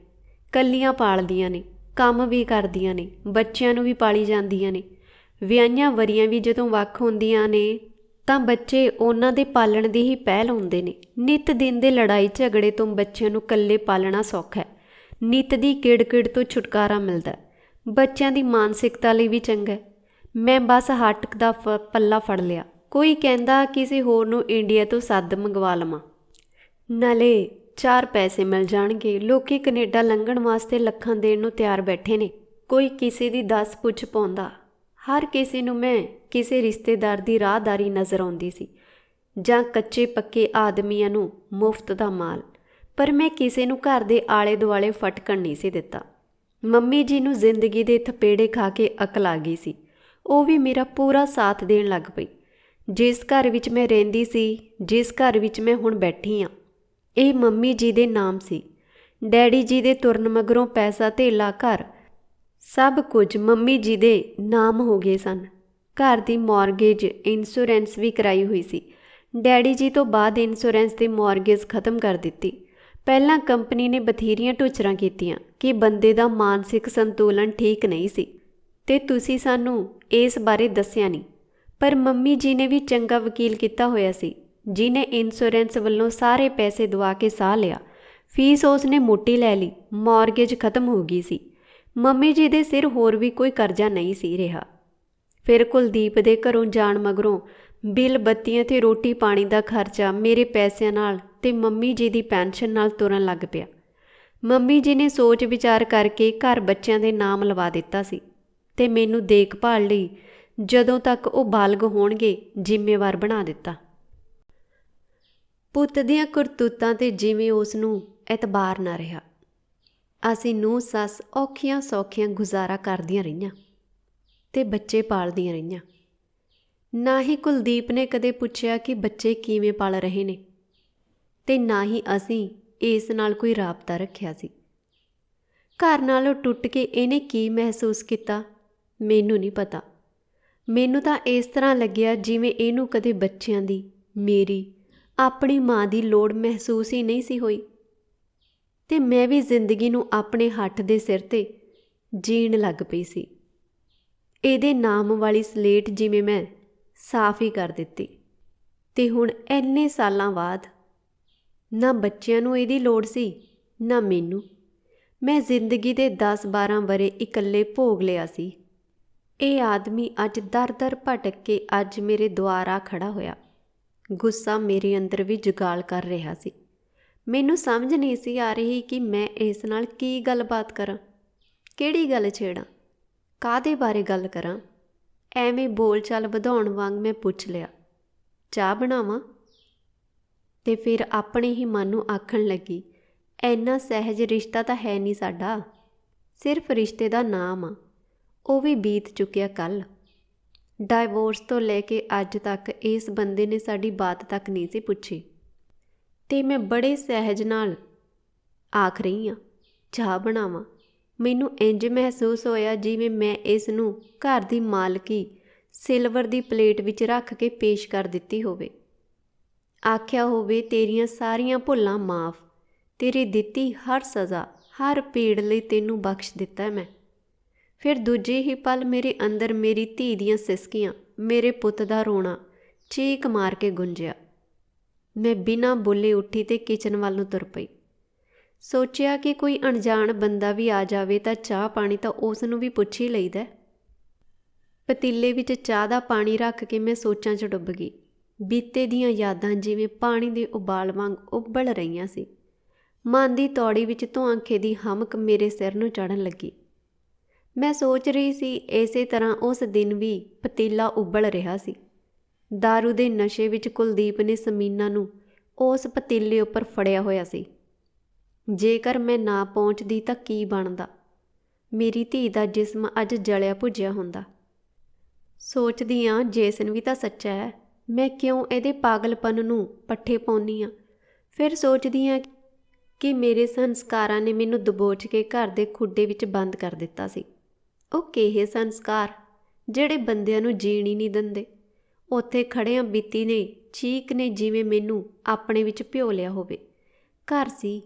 ਕੱਲੀਆਂ ਪਾਲਦੀਆਂ ਨੇ, ਕੰਮ ਵੀ ਕਰਦੀਆਂ ਨੇ, ਬੱਚਿਆਂ ਨੂੰ ਵੀ ਪਾਲੀ ਜਾਂਦੀਆਂ ਨੇ। ਵਿਆਹੀਆਂ ਵਰੀਆਂ ਵੀ ਜਦੋਂ ਵੱਖ ਹੁੰਦੀਆਂ ਨੇ ਤਾਂ ਬੱਚੇ ਉਹਨਾਂ ਦੇ ਪਾਲਣ ਦੀ ਹੀ ਪਹਿਲ ਹੁੰਦੇ ਨੇ। ਨਿੱਤ ਦਿਨ ਦੇ ਲੜਾਈ ਝਗੜੇ ਤੋਂ ਬੱਚਿਆਂ ਨੂੰ ਇਕੱਲੇ ਪਾਲਣਾ ਸੌਖਾ ਹੈ। ਨਿੱਤ ਦੀ ਕਿੜ-ਕਿੜ ਤੋਂ ਛੁਟਕਾਰਾ ਮਿਲਦਾ। ਬੱਚਿਆਂ ਦੀ ਮਾਨਸਿਕਤਾ ਲਈ ਵੀ ਚੰਗਾ। ਮੈਂ ਬਸ ਹੱਟ ਦਾ ਪੱਲਾ ਫੜ ਲਿਆ। ਕੋਈ ਕਹਿੰਦਾ ਕਿਸੇ ਹੋਰ ਨੂੰ ਇੰਡੀਆ ਤੋਂ ਸੱਦ ਮੰਗਵਾ ਲਵਾਂ, ਨਾਲੇ 4 ਪੈਸੇ ਮਿਲ ਜਾਣਗੇ। ਲੋਕੀ ਕੈਨੇਡਾ ਲੰਘਣ ਵਾਸਤੇ ਲੱਖਾਂ ਦੇਣ ਨੂੰ ਤਿਆਰ ਬੈਠੇ ਨੇ। ਕੋਈ ਕਿਸੇ ਦੀ ਦੱਸ ਪੁੱਛ ਪਾਉਂਦਾ। ਹਰ ਕਿਸੇ ਨੂੰ ਮੈਂ ਕਿਸੇ ਰਿਸ਼ਤੇਦਾਰ ਦੀ ਰਾਹਦਾਰੀ ਨਜ਼ਰ ਆਉਂਦੀ ਸੀ, ਜਾਂ ਕੱਚੇ ਪੱਕੇ ਆਦਮੀਆਂ ਨੂੰ ਮੁਫਤ ਦਾ ਮਾਲ। ਪਰ ਮੈਂ ਕਿਸੇ ਨੂੰ ਘਰ ਦੇ ਆਲੇ ਦੁਆਲੇ ਫਟਕਣ ਨਹੀਂ ਸੀ ਦਿੱਤਾ। ਮੰਮੀ ਜੀ ਨੂੰ ਜ਼ਿੰਦਗੀ ਦੇ ਥਪੇੜੇ ਖਾ ਕੇ ਅਕਲ ਆ ਗਈ ਸੀ। ਉਹ ਵੀ ਮੇਰਾ ਪੂਰਾ ਸਾਥ ਦੇਣ ਲੱਗ ਪਈ। ਜਿਸ ਘਰ ਵਿੱਚ ਮੈਂ ਰਹਿੰਦੀ ਸੀ, ਜਿਸ ਘਰ ਵਿੱਚ ਮੈਂ ਹੁਣ ਬੈਠੀ ਹਾਂ, ਇਹ ਮੰਮੀ ਜੀ ਦੇ ਨਾਮ ਸੀ। ਡੈਡੀ ਜੀ ਦੇ ਤੁਰਨ ਮਗਰੋਂ ਪੈਸਾ ਧੇਲਾ, ਘਰ, ਸਭ ਕੁਝ ਮੰਮੀ ਜੀ ਦੇ ਨਾਮ ਹੋ ਗਏ ਸਨ। ਘਰ ਦੀ ਮੌਰਗੇਜ, ਇੰਸ਼ੋਰੈਂਸ ਵੀ ਕਰਾਈ ਹੋਈ ਸੀ। ਡੈਡੀ ਜੀ ਤੋਂ ਬਾਅਦ ਇੰਸ਼ੋਰੈਂਸ ਦੀ ਮੌਰਗੇਜ ਖਤਮ ਕਰ ਦਿੱਤੀ। ਪਹਿਲਾਂ ਕੰਪਨੀ ਨੇ ਬਥੇਰੀਆਂ ਟੋਚਰਾਂ ਕੀਤੀਆਂ ਕਿ ਬੰਦੇ ਦਾ ਮਾਨਸਿਕ ਸੰਤੁਲਨ ਠੀਕ ਨਹੀਂ ਸੀ ਤੇ ਤੁਸੀਂ ਸਾਨੂੰ ਇਸ ਬਾਰੇ ਦੱਸਿਆ ਨਹੀਂ। ਪਰ ਮੰਮੀ ਜੀ ਨੇ ਵੀ ਚੰਗਾ ਵਕੀਲ ਕੀਤਾ ਹੋਇਆ ਸੀ, ਜਿਹਨੇ ਇੰਸ਼ੋਰੈਂਸ ਵੱਲੋਂ ਸਾਰੇ ਪੈਸੇ ਦਵਾ ਕੇ ਸਾਹ ਲਿਆ। ਫੀਸ ਉਸ ਨੇ ਮੋਟੀ ਲੈ ਲਈ। ਮੌਰਗੇਜ ਖਤਮ ਹੋ ਗਈ ਸੀ। ਮੰਮੀ ਜੀ ਦੇ ਸਿਰ ਹੋਰ ਵੀ ਕੋਈ ਕਰਜ਼ਾ ਨਹੀਂ ਸੀ ਰਿਹਾ। ਫਿਰ ਕੁਲਦੀਪ ਦੇ ਘਰੋਂ ਜਾਣ ਮਗਰੋਂ ਬਿੱਲ, ਬੱਤੀਆਂ ਤੇ ਰੋਟੀ ਪਾਣੀ ਦਾ ਖਰਚਾ ਮੇਰੇ ਪੈਸਿਆਂ ਨਾਲ ਤੇ ਮੰਮੀ ਜੀ ਦੀ ਪੈਨਸ਼ਨ ਨਾਲ ਤੁਰਨ ਲੱਗ ਪਿਆ। ਮੰਮੀ ਜੀ ਨੇ ਸੋਚ ਵਿਚਾਰ ਕਰਕੇ ਘਰ ਬੱਚਿਆਂ ਦੇ ਨਾਮ ਲਵਾ ਦਿੱਤਾ ਸੀ ਤੇ ਮੈਨੂੰ ਦੇਖਭਾਲ ਲਈ ਜਦੋਂ ਤੱਕ ਉਹ ਬਾਲਗ ਹੋਣਗੇ ਜ਼ਿੰਮੇਵਾਰ ਬਣਾ ਦਿੱਤਾ। ਪੁੱਤ ਦੀਆਂ ਕਰਤੂਤਾਂ ਤੇ ਜਿਵੇਂ ਉਸ ਨੂੰ ਇਤਬਾਰ ਨਾ ਰਿਹਾ। ਅਸੀਂ ਨੂੰਹ ਸੱਸ ਔਖੀਆਂ ਸੌਖੀਆਂ ਗੁਜ਼ਾਰਾ ਕਰਦੀਆਂ ਰਹੀਆਂ ਤੇ ਬੱਚੇ ਪਾਲਦੀਆਂ ਰਹੀਆਂ। ਨਾ ਹੀ ਕੁਲਦੀਪ ਨੇ ਕਦੇ ਪੁੱਛਿਆ ਕਿ ਬੱਚੇ ਕਿਵੇਂ ਪਲ ਰਹੇ ਨੇ, ਤੇ ਨਾ ਹੀ ਅਸੀਂ ਇਸ ਨਾਲ ਕੋਈ ਰਾਬਤਾ ਰੱਖਿਆ ਸੀ। ਘਰ ਨਾਲੋਂ ਟੁੱਟ ਕੇ ਇਹਨੇ ਕੀ ਮਹਿਸੂਸ ਕੀਤਾ ਮੈਨੂੰ ਨਹੀਂ ਪਤਾ। ਮੈਨੂੰ ਤਾਂ ਇਸ ਤਰ੍ਹਾਂ ਲੱਗਿਆ ਜਿਵੇਂ ਇਹਨੂੰ ਕਦੇ ਬੱਚਿਆਂ ਦੀ, ਮੇਰੀ, ਆਪਣੀ ਮਾਂ ਦੀ ਲੋੜ ਮਹਿਸੂਸ ਹੀ ਨਹੀਂ ਸੀ ਹੋਈ। ਤੇ ਮੈਂ ਵੀ ਜ਼ਿੰਦਗੀ ਨੂੰ ਆਪਣੇ ਹੱਥ ਦੇ ਸਿਰ 'ਤੇ ਜੀਣ ਲੱਗ ਪਈ ਸੀ। ਇਹਦੇ ਨਾਮ ਵਾਲੀ ਸਲੇਟ ਜਿਵੇਂ ਮੈਂ ਸਾਫ਼ ਹੀ ਕਰ ਦਿੱਤੀ। ਤੇ ਹੁਣ ਇੰਨੇ ਸਾਲਾਂ ਬਾਅਦ ਨਾ ਬੱਚਿਆਂ ਨੂੰ ਇਹਦੀ ਲੋੜ ਸੀ, ਨਾ ਮੈਨੂੰ। ਮੈਂ ਜ਼ਿੰਦਗੀ ਦੇ 10-12 ਵਰ੍ਹੇ ਇਕੱਲੇ ਭੋਗ ਲਿਆ ਸੀ। ਇਹ ਆਦਮੀ ਅੱਜ ਦਰ-ਦਰ ਭਟਕ ਕੇ ਅੱਜ ਮੇਰੇ ਦੁਆਰ ਆ ਖੜ੍ਹਾ ਹੋਇਆ। ਗੁੱਸਾ ਮੇਰੇ ਅੰਦਰ ਵੀ ਜੁਗਾਲ ਕਰ ਰਿਹਾ ਸੀ। ਮੈਨੂੰ ਸਮਝ ਨਹੀਂ ਸੀ ਆ ਰਹੀ ਕਿ ਮੈਂ ਇਸ ਨਾਲ ਕੀ ਗੱਲਬਾਤ ਕਰਾਂ, ਕਿਹੜੀ ਗੱਲ ਛੇੜਾਂ, ਕਾਹਦੇ ਬਾਰੇ ਗੱਲ ਕਰਾਂ। ਐਵੇਂ ਬੋਲ ਚਾਲ ਵਧਾਉਣ ਵਾਂਗ ਮੈਂ ਪੁੱਛ ਲਿਆ, ਚਾਹ ਬਣਾਵਾਂ? ਤੇ ਫਿਰ ਆਪਣੇ ਹੀ ਮਨ ਨੂੰ ਆਖਣ ਲੱਗੀ, ਇੰਨਾ ਸਹਿਜ ਰਿਸ਼ਤਾ ਤਾਂ ਹੈ ਨਹੀਂ ਸਾਡਾ, ਸਿਰਫ ਰਿਸ਼ਤੇ ਦਾ ਨਾਮ ਆ, ਉਹ ਵੀ ਬੀਤ ਚੁੱਕਿਆ ਕੱਲ੍ਹ। ਡਾਈਵੋਰਸ ਤੋਂ ਲੈ ਕੇ ਅੱਜ ਤੱਕ ਇਸ ਬੰਦੇ ਨੇ ਸਾਡੀ ਬਾਤ ਤੱਕ ਨਹੀਂ ਸੀ ਪੁੱਛੀ। ਤੇ ਮੈਂ ਬੜੇ ਸਹਿਜ ਨਾਲ ਆਖ ਰਹੀ ਹਾਂ, ਚਾਹ ਬਣਾਵਾਂ। ਮੈਨੂੰ ਇੰਜ ਮਹਿਸੂਸ ਹੋਇਆ ਜਿਵੇਂ ਮੈਂ ਇਸ ਨੂੰ ਘਰ ਦੀ ਮਾਲਕੀ ਸਿਲਵਰ ਦੀ ਪਲੇਟ ਵਿੱਚ ਰੱਖ ਕੇ ਪੇਸ਼ ਕਰ ਦਿੱਤੀ ਹੋਵੇ। ਆਖਿਆ ਹੋਵੇ ਤੇਰੀਆਂ ਸਾਰੀਆਂ ਭੁੱਲਾਂ ਮਾਫ਼, ਤੇਰੀ ਦਿੱਤੀ ਹਰ ਸਜ਼ਾ, ਹਰ ਪੀੜ ਲਈ ਤੈਨੂੰ ਬਖਸ਼ ਦਿੱਤਾ ਮੈਂ। ਫਿਰ ਦੂਜੇ ਹੀ ਪਲ ਮੇਰੇ ਅੰਦਰ ਮੇਰੀ ਧੀ ਦੀਆਂ ਸਿਸਕੀਆਂ, ਮੇਰੇ ਪੁੱਤ ਦਾ ਰੋਣਾ ਚੀਕ ਮਾਰ ਕੇ ਗੂੰਜਿਆ। ਮੈਂ ਬਿਨਾਂ ਬੋਲੇ ਉੱਠੀ ਤੇ ਕਿਚਨ ਵੱਲ ਨੂੰ ਤੁਰ ਪਈ। ਸੋਚਿਆ ਕਿ ਕੋਈ ਅਣਜਾਣ ਬੰਦਾ ਵੀ ਆ ਜਾਵੇ ਤਾਂ ਚਾਹ ਪਾਣੀ ਤਾਂ ਉਸ ਨੂੰ ਵੀ ਪੁੱਛ ਹੀ ਲਈਦਾ। ਪਤੀਲੇ ਵਿੱਚ ਚਾਹ ਦਾ ਪਾਣੀ ਰੱਖ ਕੇ ਮੈਂ ਸੋਚਾਂ 'ਚ ਡੁੱਬ ਗਈ। ਬੀਤੇ ਦੀਆਂ ਯਾਦਾਂ ਜਿਵੇਂ ਪਾਣੀ ਦੇ ਉਬਾਲ ਵਾਂਗ ਉਬਲ ਰਹੀਆਂ ਸੀ। ਮਨ ਦੀ ਤੌੜੀ ਵਿੱਚ ਧੁਆਂਖੇ ਦੀ ਹਮਕ ਮੇਰੇ ਸਿਰ ਨੂੰ ਚੜ੍ਹਨ ਲੱਗੀ। ਮੈਂ ਸੋਚ ਰਹੀ ਸੀ ਇਸੇ ਤਰ੍ਹਾਂ ਉਸ ਦਿਨ ਵੀ ਪਤੀਲਾ ਉਬਲ ਰਿਹਾ ਸੀ। ਦਾਰੂ ਦੇ ਨਸ਼ੇ ਵਿੱਚ ਕੁਲਦੀਪ ਨੇ ਸਮੀਨਾ ਨੂੰ ਉਸ ਪਤੀਲੇ ਉੱਪਰ ਫੜਿਆ ਹੋਇਆ ਸੀ। ਜੇਕਰ ਮੈਂ ਨਾ ਪਹੁੰਚਦੀ ਤਾਂ ਕੀ ਬਣਦਾ? ਮੇਰੀ ਧੀ ਦਾ ਜਿਸਮ ਅੱਜ ਜਲਿਆ ਭੁੱਜਿਆ ਹੁੰਦਾ। ਸੋਚਦੀ ਹਾਂ ਜੇਸਨ ਵੀ ਤਾਂ ਸੱਚਾ ਹੈ, ਮੈਂ ਕਿਉਂ ਇਹਦੇ ਪਾਗਲਪਨ ਨੂੰ ਪੱਠੇ ਪਾਉਂਦੀ ਹਾਂ। ਫਿਰ ਸੋਚਦੀ ਹਾਂ ਕਿ ਮੇਰੇ ਸੰਸਕਾਰਾਂ ਨੇ ਮੈਨੂੰ ਦਬੋਚ ਕੇ ਘਰ ਦੇ ਖੁੱਡੇ ਵਿੱਚ ਬੰਦ ਕਰ ਦਿੱਤਾ ਸੀ। ਉਹ ਕਿਹੇ ਸੰਸਕਾਰ ਜਿਹੜੇ ਬੰਦਿਆਂ ਨੂੰ ਜੀਣ ਹੀ ਨਹੀਂ ਦਿੰਦੇ। ਉੱਥੇ ਖੜਿਆਂ ਬੀਤੀ ਨੇ ਚੀਕ ਨੇ ਜਿਵੇਂ ਮੈਨੂੰ ਆਪਣੇ ਵਿੱਚ ਭਿਓ ਲਿਆ ਹੋਵੇ। ਘਰ ਸੀ।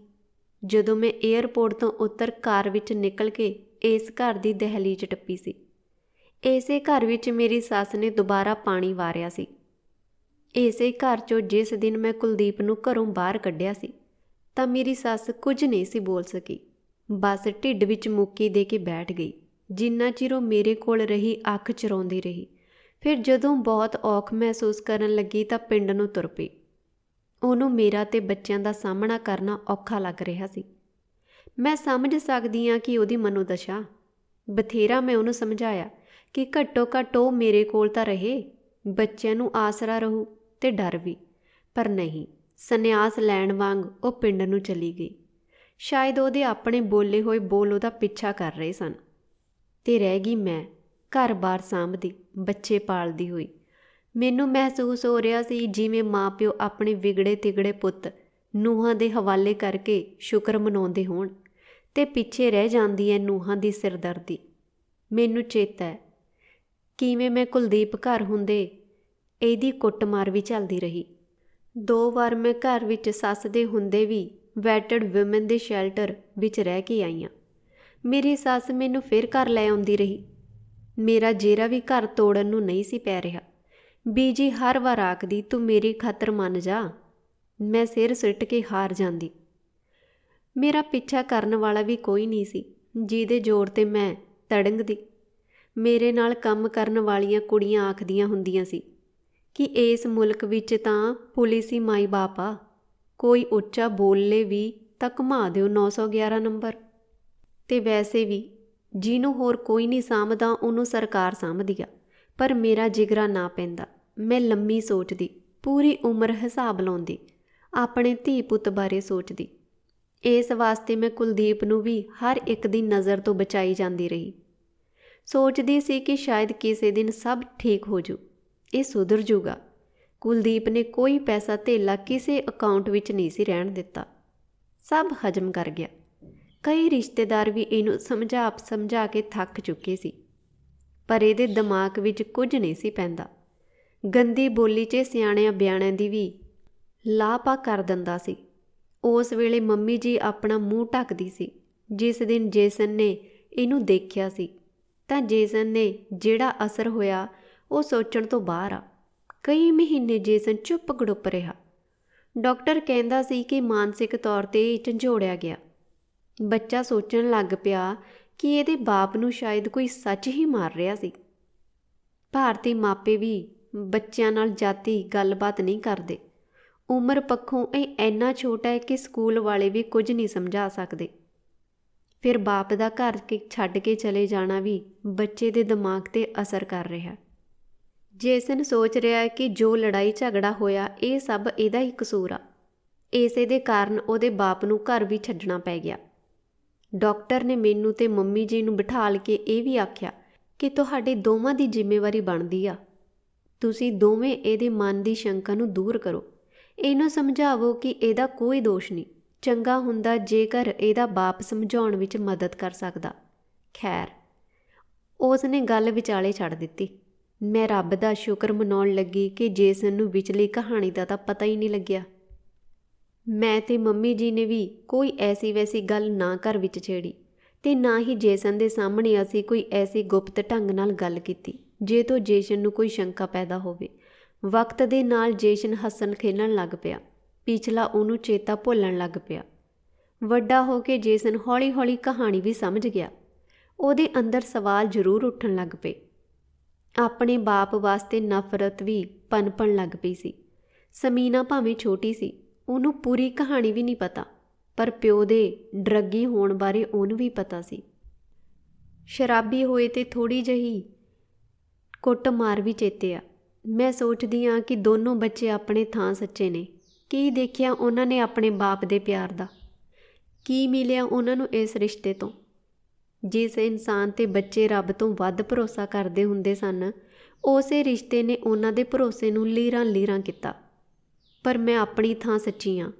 ਜਦੋਂ ਮੈਂ ਏਅਰਪੋਰਟ ਤੋਂ ਉਤਰ ਕਾਰ ਵਿੱਚ ਨਿਕਲ ਕੇ ਇਸ ਘਰ ਦੀ ਦਹਿਲੀਜ਼ ਟੱਪੀ ਸੀ। ਇਸੇ ਘਰ ਵਿੱਚ ਮੇਰੀ ਸੱਸ ਨੇ ਦੁਬਾਰਾ ਪਾਣੀ ਵਾਰਿਆ ਸੀ। ਇਸੇ ਘਰ 'ਚੋਂ ਜਿਸ ਦਿਨ ਮੈਂ ਕੁਲਦੀਪ ਨੂੰ ਘਰੋਂ ਬਾਹਰ ਕੱਢਿਆ ਸੀ ਤਾਂ ਮੇਰੀ ਸੱਸ ਕੁਝ ਨਹੀਂ ਸੀ ਬੋਲ ਸਕੀ। ਬਸ ਢਿੱਡ ਵਿੱਚ ਮੁੱਕੀ ਦੇ ਕੇ ਬੈਠ ਗਈ। ਜਿੰਨਾ ਚਿਰ ਉਹ ਮੇਰੇ ਕੋਲ ਰਹੀ ਅੱਖ ਚਰਾਉਂਦੀ ਰਹੀ। ਫਿਰ ਜਦੋਂ ਬਹੁਤ ਔਖ ਮਹਿਸੂਸ ਕਰਨ ਲੱਗੀ ਤਾਂ ਪਿੰਡ ਨੂੰ ਤੁਰ ਪਈ। ਉਹਨੂੰ ਮੇਰਾ ਤੇ ਬੱਚਿਆਂ ਦਾ ਸਾਹਮਣਾ ਕਰਨਾ ਔਖਾ ਲੱਗ ਰਿਹਾ ਸੀ। ਮੈਂ ਸਮਝ ਸਕਦੀ ਹਾਂ ਕਿ ਉਹਦੀ ਮਨੋਦਸ਼ਾ। ਬਥੇਰਾ ਮੈਂ ਉਹਨੂੰ ਸਮਝਾਇਆ ਕਿ ਘੱਟੋ ਘੱਟ ਉਹ ਮੇਰੇ ਕੋਲ ਤਾਂ ਰਹੇ, ਬੱਚਿਆਂ ਨੂੰ ਆਸਰਾ ਰਹੂ ਤੇ ਡਰ ਵੀ। ਪਰ ਨਹੀਂ, ਸੰਨਿਆਸ ਲੈਣ ਵਾਂਗ ਉਹ ਪਿੰਡ ਨੂੰ ਚਲੀ ਗਈ। ਸ਼ਾਇਦ ਉਹਦੇ ਆਪਣੇ ਬੋਲੇ ਹੋਏ ਬੋਲ ਉਹਦਾ ਪਿੱਛਾ ਕਰ ਰਹੇ ਸਨ। ਤੇ ਰਹਿ ਗਈ ਮੈਂ, ਘਰ-ਬਾਰ ਸਾਂਭਦੀ, ਬੱਚੇ ਪਾਲਦੀ ਹੋਈ। ਮੈਨੂੰ ਮਹਿਸੂਸ ਹੋ ਰਿਹਾ ਸੀ ਜਿਵੇਂ ਮਾਂ-ਪਿਓ ਆਪਣੇ ਵਿਗੜੇ ਤਿਗੜੇ ਪੁੱਤ ਨੂੰਹਾਂ ਦੇ ਹਵਾਲੇ ਕਰਕੇ ਸ਼ੁਕਰ ਮਨਾਉਂਦੇ ਹੋਣ ਤੇ ਪਿੱਛੇ ਰਹਿ ਜਾਂਦੀ ਹੈ ਨੂੰਹਾਂ ਦੀ ਸਿਰਦਰਦੀ। ਮੈਨੂੰ ਚੇਤਾ ਹੈ ਕਿਵੇਂ ਮੈਂ ਕੁਲਦੀਪ ਘਰ ਹੁੰਦੇ ਇਹਦੀ ਕੁੱਟਮਾਰ ਵੀ ਚੱਲਦੀ ਰਹੀ। 2 ਵਾਰ ਮੈਂ ਘਰ ਵਿੱਚ ਸੱਸ ਦੇ ਹੁੰਦੇ ਵੀ ਵੈਟਡ ਵੂਮਨ ਦੇ ਸ਼ੈਲਟਰ ਵਿੱਚ ਰਹਿ ਕੇ ਆਈ ਹਾਂ। ਮੇਰੀ ਸੱਸ ਮੈਨੂੰ ਫਿਰ ਘਰ ਲੈ ਆਉਂਦੀ ਰਹੀ। ਮੇਰਾ ਜੇਰਾ ਵੀ ਘਰ ਤੋੜਨ ਨੂੰ ਨਹੀਂ ਸੀ ਪੈ ਰਿਹਾ। ਬੀਜੀ ਹਰ ਵਾਰ ਆਖਦੀ ਤੂੰ ਮੇਰੀ ਖਾਤਰ ਮੰਨ ਜਾ। ਮੈਂ ਸਿਰ ਸੁੱਟ ਕੇ ਹਾਰ ਜਾਂਦੀ। ਮੇਰਾ ਪਿੱਛਾ ਕਰਨ ਵਾਲਾ ਵੀ ਕੋਈ ਨਹੀਂ ਸੀ ਜਿਹਦੇ ਜ਼ੋਰ 'ਤੇ ਮੈਂ ਤੜੰਗਦੀ। ਮੇਰੇ ਨਾਲ ਕੰਮ ਕਰਨ ਵਾਲੀਆਂ ਕੁੜੀਆਂ ਆਖਦੀਆਂ ਹੁੰਦੀਆਂ ਸੀ ਕਿ ਇਸ ਮੁਲਕ ਵਿੱਚ ਤਾਂ ਪੁਲਿਸੀ ਮਾਈ ਬਾਪ ਆ, ਕੋਈ ਉੱਚਾ ਬੋਲੇ ਵੀ ਤਾਂ ਘੁਮਾ ਦਿਓ 911 ਨੰਬਰ। ਤੇ ਵੈਸੇ ਵੀ ਜਿਹਨੂੰ ਹੋਰ ਕੋਈ ਨਹੀਂ ਸਾਂਭਦਾ ਉਹਨੂੰ ਸਰਕਾਰ ਸਾਂਭਦੀ ਆ। ਪਰ ਮੇਰਾ ਜਿਗਰਾ ਨਾ ਪੈਂਦਾ। ਮੈਂ ਲੰਮੀ ਸੋਚਦੀ, ਪੂਰੀ ਉਮਰ ਹਿਸਾਬ ਲਾਉਂਦੀ, ਆਪਣੇ ਧੀ ਪੁੱਤ ਬਾਰੇ ਸੋਚਦੀ। ਇਸ ਵਾਸਤੇ ਮੈਂ ਕੁਲਦੀਪ ਨੂੰ ਵੀ ਹਰ ਇੱਕ ਦੀ ਨਜ਼ਰ ਤੋਂ ਬਚਾਈ ਜਾਂਦੀ ਰਹੀ। ਸੋਚਦੀ ਸੀ ਕਿ ਸ਼ਾਇਦ ਕਿਸੇ ਦਿਨ ਸਭ ਠੀਕ ਹੋ ਜੂ, ਇਹ ਸੁਧਰ ਜੂਗਾ। ਕੁਲਦੀਪ ਨੇ ਕੋਈ ਪੈਸਾ ਧੇਲਾ ਕਿਸੇ ਅਕਾਊਂਟ ਵਿੱਚ ਨਹੀਂ ਸੀ ਰਹਿਣ ਦਿੱਤਾ। ਸਭ ਹਜਮ ਕਰ ਗਿਆ। ਕਈ ਰਿਸ਼ਤੇਦਾਰ ਵੀ ਇਹਨੂੰ ਸਮਝਾ ਕੇ ਥੱਕ ਚੁੱਕੇ ਸੀ, ਪਰ ਇਹਦੇ ਦਿਮਾਗ ਵਿੱਚ ਕੁਝ ਨਹੀਂ ਸੀ ਪੈਂਦਾ। ਗੰਦੀ ਬੋਲੀ 'ਚ ਸਿਆਣਿਆਂ ਬਿਆਣਿਆਂ ਦੀ ਵੀ ਲਾਪਾ ਕਰ ਦਿੰਦਾ ਸੀ। ਉਸ ਵੇਲੇ ਮੰਮੀ ਜੀ ਆਪਣਾ ਮੂੰਹ ਢੱਕਦੀ ਸੀ। ਜਿਸ ਦਿਨ ਜੇਸਨ ਨੇ ਇਹਨੂੰ ਦੇਖਿਆ ਸੀ ਤਾਂ ਜੇਸਨ ਨੇ ਜਿਹੜਾ ਅਸਰ ਹੋਇਆ ਉਹ ਸੋਚਣ ਤੋਂ ਬਾਹਰ ਆ। ਕਈ ਮਹੀਨੇ ਜੇਸਨ ਚੁੱਪ ਗੜੁੱਪ ਰਿਹਾ। ਡਾਕਟਰ ਕਹਿੰਦਾ ਸੀ ਕਿ ਮਾਨਸਿਕ ਤੌਰ 'ਤੇ ਝੰਜੋੜਿਆ ਗਿਆ। ਬੱਚਾ ਸੋਚਣ ਲੱਗ ਪਿਆ ਕਿ ਇਹਦੇ ਬਾਪ ਨੂੰ ਸ਼ਾਇਦ ਕੋਈ ਸੱਚ ਹੀ ਮਾਰ ਰਿਹਾ ਸੀ। ਭਾਰਤੀ ਮਾਪੇ ਵੀ ਬੱਚਿਆਂ ਨਾਲ ਜਾਤੀ ਗੱਲਬਾਤ ਨਹੀਂ ਕਰਦੇ। ਉਮਰ ਪੱਖੋਂ ਇਹ ਇੰਨਾ ਛੋਟਾ ਹੈ ਕਿ ਸਕੂਲ ਵਾਲੇ ਵੀ ਕੁਝ ਨਹੀਂ ਸਮਝਾ ਸਕਦੇ। ਫਿਰ ਬਾਪ ਦਾ ਘਰ ਛੱਡ ਕੇ ਚਲੇ ਜਾਣਾ ਵੀ ਬੱਚੇ ਦੇ ਦਿਮਾਗ 'ਤੇ ਅਸਰ ਕਰ ਰਿਹਾ। ਜੇਸਨ ਸੋਚ ਰਿਹਾ ਹੈ ਕਿ ਜੋ ਲੜਾਈ ਝਗੜਾ ਹੋਇਆ ਇਹ ਸਭ ਇਹਦਾ ਹੀ ਕਸੂਰ ਆ। ਇਸੇ ਦੇ ਕਾਰਨ ਉਹਦੇ ਬਾਪ ਨੂੰ ਘਰ ਵੀ ਛੱਡਣਾ ਪੈ ਗਿਆ। ਡਾਕਟਰ ਨੇ ਮੈਨੂੰ ਤੇ ਮੰਮੀ ਜੀ ਨੂੰ ਬਿਠਾਲ ਕੇ ਇਹ ਵੀ ਆਖਿਆ ਕਿ ਤੁਹਾਡੇ ਦੋਵਾਂ ਦੀ ਜ਼ਿੰਮੇਵਾਰੀ ਬਣਦੀ ਆ। ਤੁਸੀਂ ਦੋਵੇਂ ਇਹਦੇ ਮਨ ਦੀ ਸ਼ੰਕਾ ਨੂੰ ਦੂਰ ਕਰੋ। ਇਹਨੂੰ ਸਮਝਾਵੋ ਕਿ ਇਹਦਾ ਕੋਈ ਦੋਸ਼ ਨਹੀਂ। ਚੰਗਾ ਹੁੰਦਾ ਜੇਕਰ ਇਹਦਾ ਬਾਪ ਸਮਝਾਉਣ ਵਿੱਚ ਮਦਦ ਕਰ ਸਕਦਾ। ਖੈਰ, ਉਸ ਨੇ ਗੱਲ ਵਿਚਾਲੇ ਛੱਡ ਦਿੱਤੀ। ਮੈਂ ਰੱਬ ਦਾ ਸ਼ੁਕਰ ਮਨਾਉਣ ਲੱਗੀ ਕਿ ਜੇਸਨ ਨੂੰ ਵਿਚਲੀ ਕਹਾਣੀ ਦਾ ਤਾਂ ਪਤਾ ਹੀ ਨਹੀਂ ਲੱਗਿਆ। ਮੈਂ ਤੇ ਮੰਮੀ ਜੀ ਨੇ ਵੀ ਕੋਈ ਐਸੀ ਵੈਸੀ ਗੱਲ ਨਾ ਘਰ ਵਿੱਚ ਛੇੜੀ ਤੇ ਨਾ ਹੀ ਜੇਸਨ ਦੇ ਸਾਹਮਣੇ ਅਸੀਂ ਕੋਈ ਐਸੀ ਗੁਪਤ ਢੰਗ ਨਾਲ ਗੱਲ ਕੀਤੀ ਜੇ ਤੋਂ ਜੇਸ਼ਨ ਨੂੰ ਕੋਈ ਸ਼ੰਕਾ ਪੈਦਾ ਹੋਵੇ। ਵਕਤ ਦੇ ਨਾਲ ਜੇਸ਼ਨ ਹੱਸਣ ਖੇਡਣ ਲੱਗ ਪਿਆ। ਪਿਛਲਾ ਉਹਨੂੰ ਚੇਤਾ ਭੁੱਲਣ ਲੱਗ ਪਿਆ। ਵੱਡਾ ਹੋ ਕੇ ਜੇਸਨ ਹੌਲੀ-ਹੌਲੀ ਕਹਾਣੀ ਵੀ ਸਮਝ ਗਿਆ। ਉਹਦੇ ਅੰਦਰ ਸਵਾਲ ਜ਼ਰੂਰ ਉੱਠਣ ਲੱਗ ਪਏ। ਆਪਣੇ ਬਾਪ ਵਾਸਤੇ ਨਫ਼ਰਤ ਵੀ ਪਨਪਣ ਲੱਗ ਪਈ ਸੀ। ਸਮੀਨਾ ਭਾਵੇਂ ਛੋਟੀ ਸੀ, ਉਹਨੂੰ ਪੂਰੀ ਕਹਾਣੀ ਵੀ ਨਹੀਂ ਪਤਾ, ਪਰ ਪਿਓ ਦੇ ਡਰੱਗੀ ਹੋਣ ਬਾਰੇ ਉਹਨੂੰ ਵੀ ਪਤਾ ਸੀ। ਸ਼ਰਾਬੀ ਹੋਏ ਤੇ ਥੋੜ੍ਹੀ ਜਿਹੀ ਕੁੱਟਮਾਰ ਵੀ ਚੇਤੇ ਆ। ਮੈਂ ਸੋਚਦੀ ਹਾਂ ਕਿ ਦੋਨੋਂ ਬੱਚੇ ਆਪਣੇ ਥਾਂ ਸੱਚੇ ਨੇ। ਕੀ ਦੇਖਿਆ ਉਹਨਾਂ ਨੇ ਆਪਣੇ ਬਾਪ ਦੇ ਪਿਆਰ ਦਾ? ਕੀ ਮਿਲਿਆ ਉਹਨਾਂ ਨੂੰ ਇਸ ਰਿਸ਼ਤੇ ਤੋਂ? ਜਿਸ ਇਨਸਾਨ 'ਤੇ ਬੱਚੇ ਰੱਬ ਤੋਂ ਵੱਧ ਭਰੋਸਾ ਕਰਦੇ ਹੁੰਦੇ ਸਨ, ਉਸੇ ਰਿਸ਼ਤੇ ਨੇ ਉਹਨਾਂ ਦੇ ਭਰੋਸੇ ਨੂੰ ਲੀਰਾਂ-ਲੀਰਾਂ ਕੀਤਾ। ਪਰ ਮੈਂ ਆਪਣੀ ਥਾਂ ਸੱਚੀ ਹਾਂ।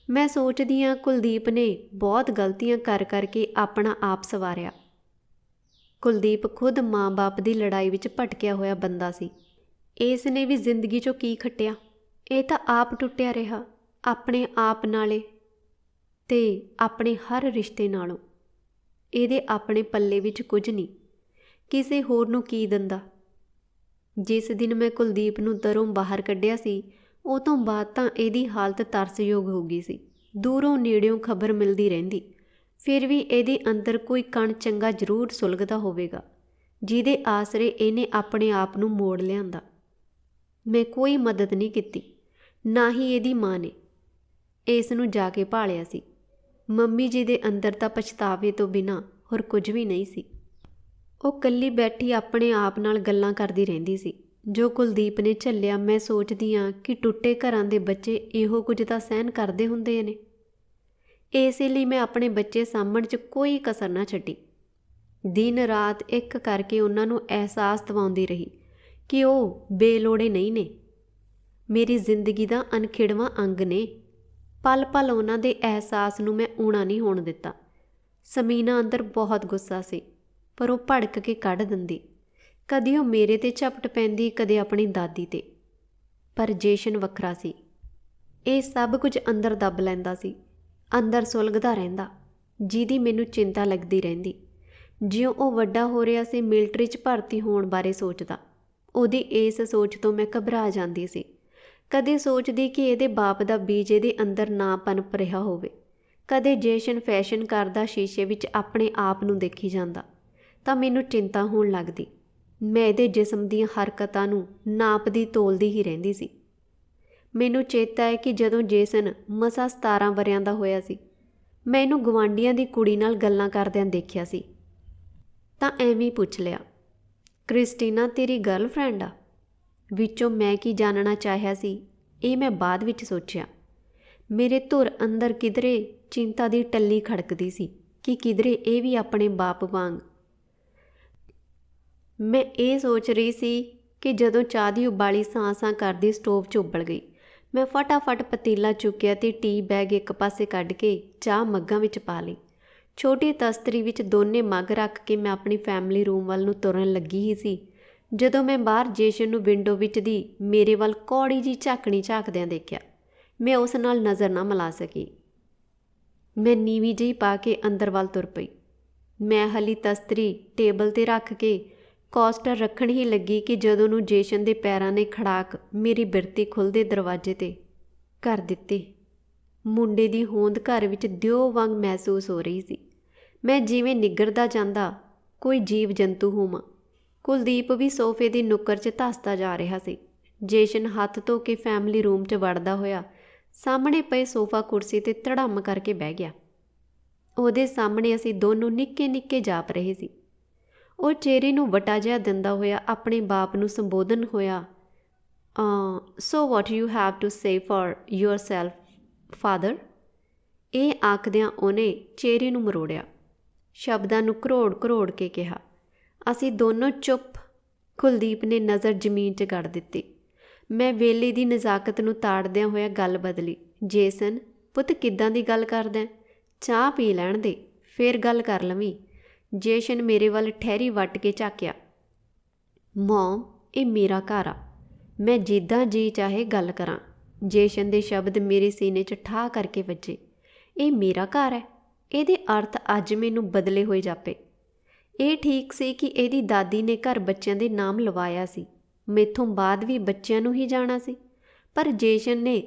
ਮੈਂ ਸੋਚਦੀ ਹਾਂ ਕੁਲਦੀਪ ਨੇ ਬਹੁਤ ਗਲਤੀਆਂ ਕਰ ਕਰਕੇ ਆਪਣਾ ਆਪ ਸਵਾਰਿਆ। ਕੁਲਦੀਪ ਖੁਦ ਮਾਂ-ਬਾਪ ਦੀ ਲੜਾਈ ਵਿੱਚ ਭਟਕਿਆ ਹੋਇਆ ਬੰਦਾ ਸੀ। ਇਸ ਨੇ ਵੀ ਜ਼ਿੰਦਗੀ 'ਚੋਂ ਕੀ ਖੱਟਿਆ? ਇਹ ਤਾਂ ਆਪ ਟੁੱਟਿਆ ਰਿਹਾ, ਆਪਣੇ ਆਪ ਨਾਲੇ ਤੇ ਆਪਣੇ ਹਰ ਰਿਸ਼ਤੇ ਨਾਲੋਂ। ਇਹਦੇ ਆਪਣੇ ਪੱਲੇ ਵਿੱਚ ਕੁਝ ਨਹੀਂ, ਕਿਸੇ ਹੋਰ ਨੂੰ ਕੀ ਦਿੰਦਾ। ਜਿਸ ਦਿਨ ਮੈਂ ਕੁਲਦੀਪ ਨੂੰ ਦਰੋਂ ਬਾਹਰ ਕੱਢਿਆ ਸੀ, ਉਹ ਤੋਂ ਬਾਅਦ ਤਾਂ ਇਹਦੀ ਹਾਲਤ ਤਰਸਯੋਗ ਹੋ ਗਈ ਸੀ। ਦੂਰੋਂ ਨੇੜਿਓਂ ਖਬਰ ਮਿਲਦੀ ਰਹਿੰਦੀ, ਫਿਰ ਵੀ ਇਹਦੇ ਅੰਦਰ ਕੋਈ ਕਣ ਚੰਗਾ ਜ਼ਰੂਰ ਸੁਲਗਦਾ ਹੋਵੇਗਾ, ਜਿਹਦੇ ਆਸਰੇ ਇਹਨੇ ਆਪਣੇ ਆਪ ਨੂੰ ਮੋੜ ਲਿਆਂਦਾ। ਮੈਂ ਕੋਈ ਮਦਦ ਨਹੀਂ ਕੀਤੀ, ਨਾ ਹੀ ਇਹਦੀ ਮਾਂ ਨੇ। ਇਸ ਨੂੰ ਜਾ ਕੇ ਭਾਲਿਆ ਸੀ। ਮੰਮੀ ਜੀ ਦੇ ਅੰਦਰ ਤਾਂ ਪਛਤਾਵੇ ਤੋਂ ਬਿਨਾਂ ਹੋਰ ਕੁਝ ਵੀ ਨਹੀਂ ਸੀ। ਉਹ ਇਕੱਲੀ ਬੈਠੀ ਆਪਣੇ ਆਪ ਨਾਲ ਗੱਲਾਂ ਕਰਦੀ ਰਹਿੰਦੀ ਸੀ। ਜੋ ਕੁਲਦੀਪ ਨੇ ਝੱਲਿਆ, ਮੈਂ ਸੋਚਦੀ ਹਾਂ ਕਿ ਟੁੱਟੇ ਘਰਾਂ ਦੇ ਬੱਚੇ ਇਹੋ ਕੁਝ ਤਾਂ ਸਹਿਣ ਕਰਦੇ ਹੁੰਦੇ ਨੇ। ਇਸੇ ਲਈ ਮੈਂ ਆਪਣੇ ਬੱਚੇ ਸਾਂਭਣ 'ਚ ਕੋਈ ਕਸਰ ਨਾ ਛੱਡੀ। ਦਿਨ ਰਾਤ ਇੱਕ ਕਰਕੇ ਉਹਨਾਂ ਨੂੰ ਅਹਿਸਾਸ ਦਿਵਾਉਂਦੀ ਰਹੀ ਕਿ ਉਹ ਬੇਲੋੜੇ ਨਹੀਂ ਨੇ, ਮੇਰੀ ਜ਼ਿੰਦਗੀ ਦਾ ਅਨਖਿੜਵਾਂ ਅੰਗ ਨੇ। ਪਲ ਪਲ ਉਹਨਾਂ ਦੇ ਅਹਿਸਾਸ ਨੂੰ ਮੈਂ ਊਣਾ ਨਹੀਂ ਹੋਣ ਦਿੱਤਾ। ਸਮੀਨਾ ਅੰਦਰ ਬਹੁਤ ਗੁੱਸਾ ਸੀ, ਪਰ ਉਹ ਭੜਕ ਕੇ ਕੱਢ ਦਿੰਦੀ। ਕਦੀ ਉਹ ਮੇਰੇ 'ਤੇ ਝਪਟ ਪੈਂਦੀ, ਕਦੇ ਆਪਣੀ ਦਾਦੀ 'ਤੇ। ਪਰ ਜੇਸ਼ਨ ਵੱਖਰਾ ਸੀ। ਇਹ ਸਭ ਕੁਝ ਅੰਦਰ ਦੱਬ ਲੈਂਦਾ ਸੀ, ਅੰਦਰ ਸੁਲਗਦਾ ਰਹਿੰਦਾ, ਜਿਹਦੀ ਮੈਨੂੰ ਚਿੰਤਾ ਲੱਗਦੀ ਰਹਿੰਦੀ। ਜਿਉਂ ਉਹ ਵੱਡਾ ਹੋ ਰਿਹਾ ਸੀ, ਮਿਲਟਰੀ 'ਚ ਭਰਤੀ ਹੋਣ ਬਾਰੇ ਸੋਚਦਾ। ਉਹਦੀ ਇਸ ਸੋਚ ਤੋਂ ਮੈਂ ਘਬਰਾ ਜਾਂਦੀ ਸੀ। ਕਦੇ ਸੋਚਦੀ ਕਿ ਇਹਦੇ ਬਾਪ ਦਾ ਬੀਜ ਇਹਦੇ ਅੰਦਰ ਨਾ ਪਨਪ ਰਿਹਾ ਹੋਵੇ। ਕਦੇ ਜੇਸ਼ਨ ਫੈਸ਼ਨ ਕਰਦਾ ਸ਼ੀਸ਼ੇ ਵਿੱਚ ਆਪਣੇ ਆਪ ਨੂੰ ਦੇਖੀ ਜਾਂਦਾ ਤਾਂ ਮੈਨੂੰ ਚਿੰਤਾ ਹੋਣ ਲੱਗਦੀ। ਮੈਂ ਇਹਦੇ ਜਿਸਮ ਦੀਆਂ ਹਰਕਤਾਂ ਨੂੰ ਨਾਪਦੀ ਤੋਲਦੀ ਹੀ ਰਹਿੰਦੀ ਸੀ। ਮੈਨੂੰ ਚੇਤਾ ਹੈ ਕਿ ਜਦੋਂ ਜੇਸਨ ਮਸਾਂ 17 ਵਰ੍ਹਿਆਂ ਦਾ ਹੋਇਆ ਸੀ, ਮੈਂ ਇਹਨੂੰ ਗੁਆਂਢੀਆਂ ਦੀ ਕੁੜੀ ਨਾਲ ਗੱਲਾਂ ਕਰਦਿਆਂ ਦੇਖਿਆ ਸੀ। ਤਾਂ ਐਵੇਂ ਹੀ ਪੁੱਛ ਲਿਆ, ਕ੍ਰਿਸਟੀਨਾ ਤੇਰੀ ਗਰਲਫ੍ਰੈਂਡ ਆ? ਵਿੱਚੋਂ ਮੈਂ ਕੀ ਜਾਣਨਾ ਚਾਹਿਆ ਸੀ, ਇਹ ਮੈਂ ਬਾਅਦ ਵਿੱਚ ਸੋਚਿਆ। ਮੇਰੇ ਧੁਰ ਅੰਦਰ ਕਿਧਰੇ ਚਿੰਤਾ ਦੀ ਟੱਲੀ ਖੜਕਦੀ ਸੀ ਕਿ ਕਿਧਰੇ ਇਹ ਵੀ ਆਪਣੇ ਬਾਪ ਵਾਂਗ। ਮੈਂ ਇਹ ਸੋਚ ਰਹੀ ਸੀ ਕਿ ਜਦੋਂ ਚਾਹ ਦੀ ਉਬਾਲੀ ਸਾਂ-ਸਾਂ ਕਰਦੀ ਸਟੋਵ 'ਚ ਉਬਲ ਗਈ, ਮੈਂ ਫਟਾਫਟ ਪਤੀਲਾ ਚੁੱਕਿਆ ਤੇ ਟੀ ਬੈਗ ਇੱਕ ਪਾਸੇ ਕੱਢ ਕੇ ਚਾਹ ਮੱਗਾਂ ਵਿੱਚ ਪਾ ਲਈ। ਛੋਟੀ ਤਸਤਰੀ ਵਿੱਚ ਦੋਨੇ ਮੱਗ ਰੱਖ ਕੇ ਮੈਂ ਆਪਣੀ ਫੈਮਿਲੀ ਰੂਮ ਵੱਲ ਨੂੰ ਤੁਰਨ ਲੱਗੀ ਹੀ ਸੀ, ਜਦੋਂ ਮੈਂ ਬਾਹਰ ਜੇਸ਼ਨ ਨੂੰ ਵਿੰਡੋ ਵਿੱਚ ਦੀ ਮੇਰੇ ਵੱਲ ਕੌੜੀ ਜਿਹੀ ਝਾਕਣੀ ਝਾਕਦਿਆਂ ਦੇਖਿਆ। ਮੈਂ ਉਸ ਨਾਲ ਨਜ਼ਰ ਨਾ ਮਿਲਾ ਸਕੀ। ਮੈਂ ਨੀਵੀਂ ਜਿਹੀ ਪਾ ਕੇ ਅੰਦਰ ਵੱਲ ਤੁਰ ਪਈ। ਮੈਂ ਹਲੀ ਤਸਤਰੀ ਟੇਬਲ 'ਤੇ ਰੱਖ ਕੇ ਕੋਸਟਰ ਰੱਖਣ ਹੀ ਲੱਗੀ ਕਿ ਜਦੋਂ ਨੂੰ ਜੇਸ਼ਨ ਦੇ ਪੈਰਾਂ ਨੇ ਖੜਾਕ ਮੇਰੀ ਬਿਰਤੀ ਖੁੱਲ੍ਹਦੇ ਦਰਵਾਜ਼ੇ 'ਤੇ ਕਰ ਦਿੱਤੀ। ਮੁੰਡੇ ਦੀ ਹੋਂਦ ਘਰ ਵਿੱਚ ਦਿਓ ਵਾਂਗ ਮਹਿਸੂਸ ਹੋ ਰਹੀ ਸੀ। ਮੈਂ ਜਿਵੇਂ ਨਿੱਘਰਦਾ ਜਾਂਦਾ ਕੋਈ ਜੀਵ ਜੰਤੂ ਹੋਵਾਂ। ਕੁਲਦੀਪ ਵੀ ਸੋਫੇ ਦੀ ਨੁੱਕਰ 'ਚ ਧੱਸਦਾ ਜਾ ਰਿਹਾ ਸੀ। ਜੇਸ਼ਨ ਹੱਥ ਧੋ ਕੇ ਫੈਮਿਲੀ ਰੂਮ 'ਚ ਵੜਦਾ ਹੋਇਆ ਸਾਹਮਣੇ ਪਏ ਸੋਫਾ ਕੁਰਸੀ 'ਤੇ ਧੜੰਮ ਕਰਕੇ ਬਹਿ ਗਿਆ। ਉਹਦੇ ਸਾਹਮਣੇ ਅਸੀਂ ਦੋਨੋਂ ਨਿੱਕੇ-ਨਿੱਕੇ ਜਾਪ ਰਹੇ ਸੀ। ਉਹ ਚਿਹਰੇ ਨੂੰ ਵਟਾ ਜਿਹਾ ਦਿੰਦਾ ਹੋਇਆ ਆਪਣੇ ਬਾਪ ਨੂੰ ਸੰਬੋਧਨ ਹੋਇਆ, so what you have to say for yourself father? ਇਹ ਆਖਦਿਆਂ ਉਹਨੇ ਚਿਹਰੇ ਨੂੰ ਮਰੋੜਿਆ, ਸ਼ਬਦਾਂ ਨੂੰ ਘਰੋੜ-ਘਰੋੜ ਕੇ ਕਿਹਾ। ਅਸੀਂ ਦੋਨੋਂ ਚੁੱਪ। ਕੁਲਦੀਪ ਨੇ ਨਜ਼ਰ ਜ਼ਮੀਨ 'ਚ ਗੜ ਦਿੱਤੀ। ਮੈਂ ਵੇਲੇ ਦੀ ਨਜ਼ਾਕਤ ਨੂੰ ਤਾੜਦਿਆਂ ਹੋਇਆ ਗੱਲ ਬਦਲੀ, ਜੇਸਨ ਪੁੱਤ ਕਿੱਦਾਂ ਦੀ ਗੱਲ ਕਰਦਾ? ਚਾਹ ਪੀ ਲੈਣ ਦੇ, ਫਿਰ ਗੱਲ ਕਰ ਲਵੀਂ। ਜੇਸ਼ਨ ਮੇਰੇ ਵੱਲ ਠਹਿਰੀ ਵੱਟ ਕੇ ਝਾਕਿਆ। ਮੌਮ, ਇਹ ਮੇਰਾ ਘਰ ਆ, ਮੈਂ ਜਿੱਦਾਂ ਜੀ ਚਾਹੇ ਗੱਲ ਕਰਾਂ। ਜੇਸ਼ਨ ਦੇ ਸ਼ਬਦ ਮੇਰੇ ਸੀਨੇ 'ਚ ਠਾਹ ਕਰਕੇ ਵੱਜੇ। ਇਹ ਮੇਰਾ ਘਰ ਹੈ, ਇਹਦੇ ਅਰਥ ਅੱਜ ਮੈਨੂੰ ਬਦਲੇ ਹੋਏ ਜਾਪੇ। ਇਹ ਠੀਕ ਸੀ ਕਿ ਇਹਦੀ ਦਾਦੀ ਨੇ ਘਰ ਬੱਚਿਆਂ ਦੇ ਨਾਮ ਲਵਾਇਆ ਸੀ, ਮੈਥੋਂ ਬਾਅਦ ਵੀ ਬੱਚਿਆਂ ਨੂੰ ਹੀ ਜਾਣਾ ਸੀ। ਪਰ ਜੇਸ਼ਨ ਨੇ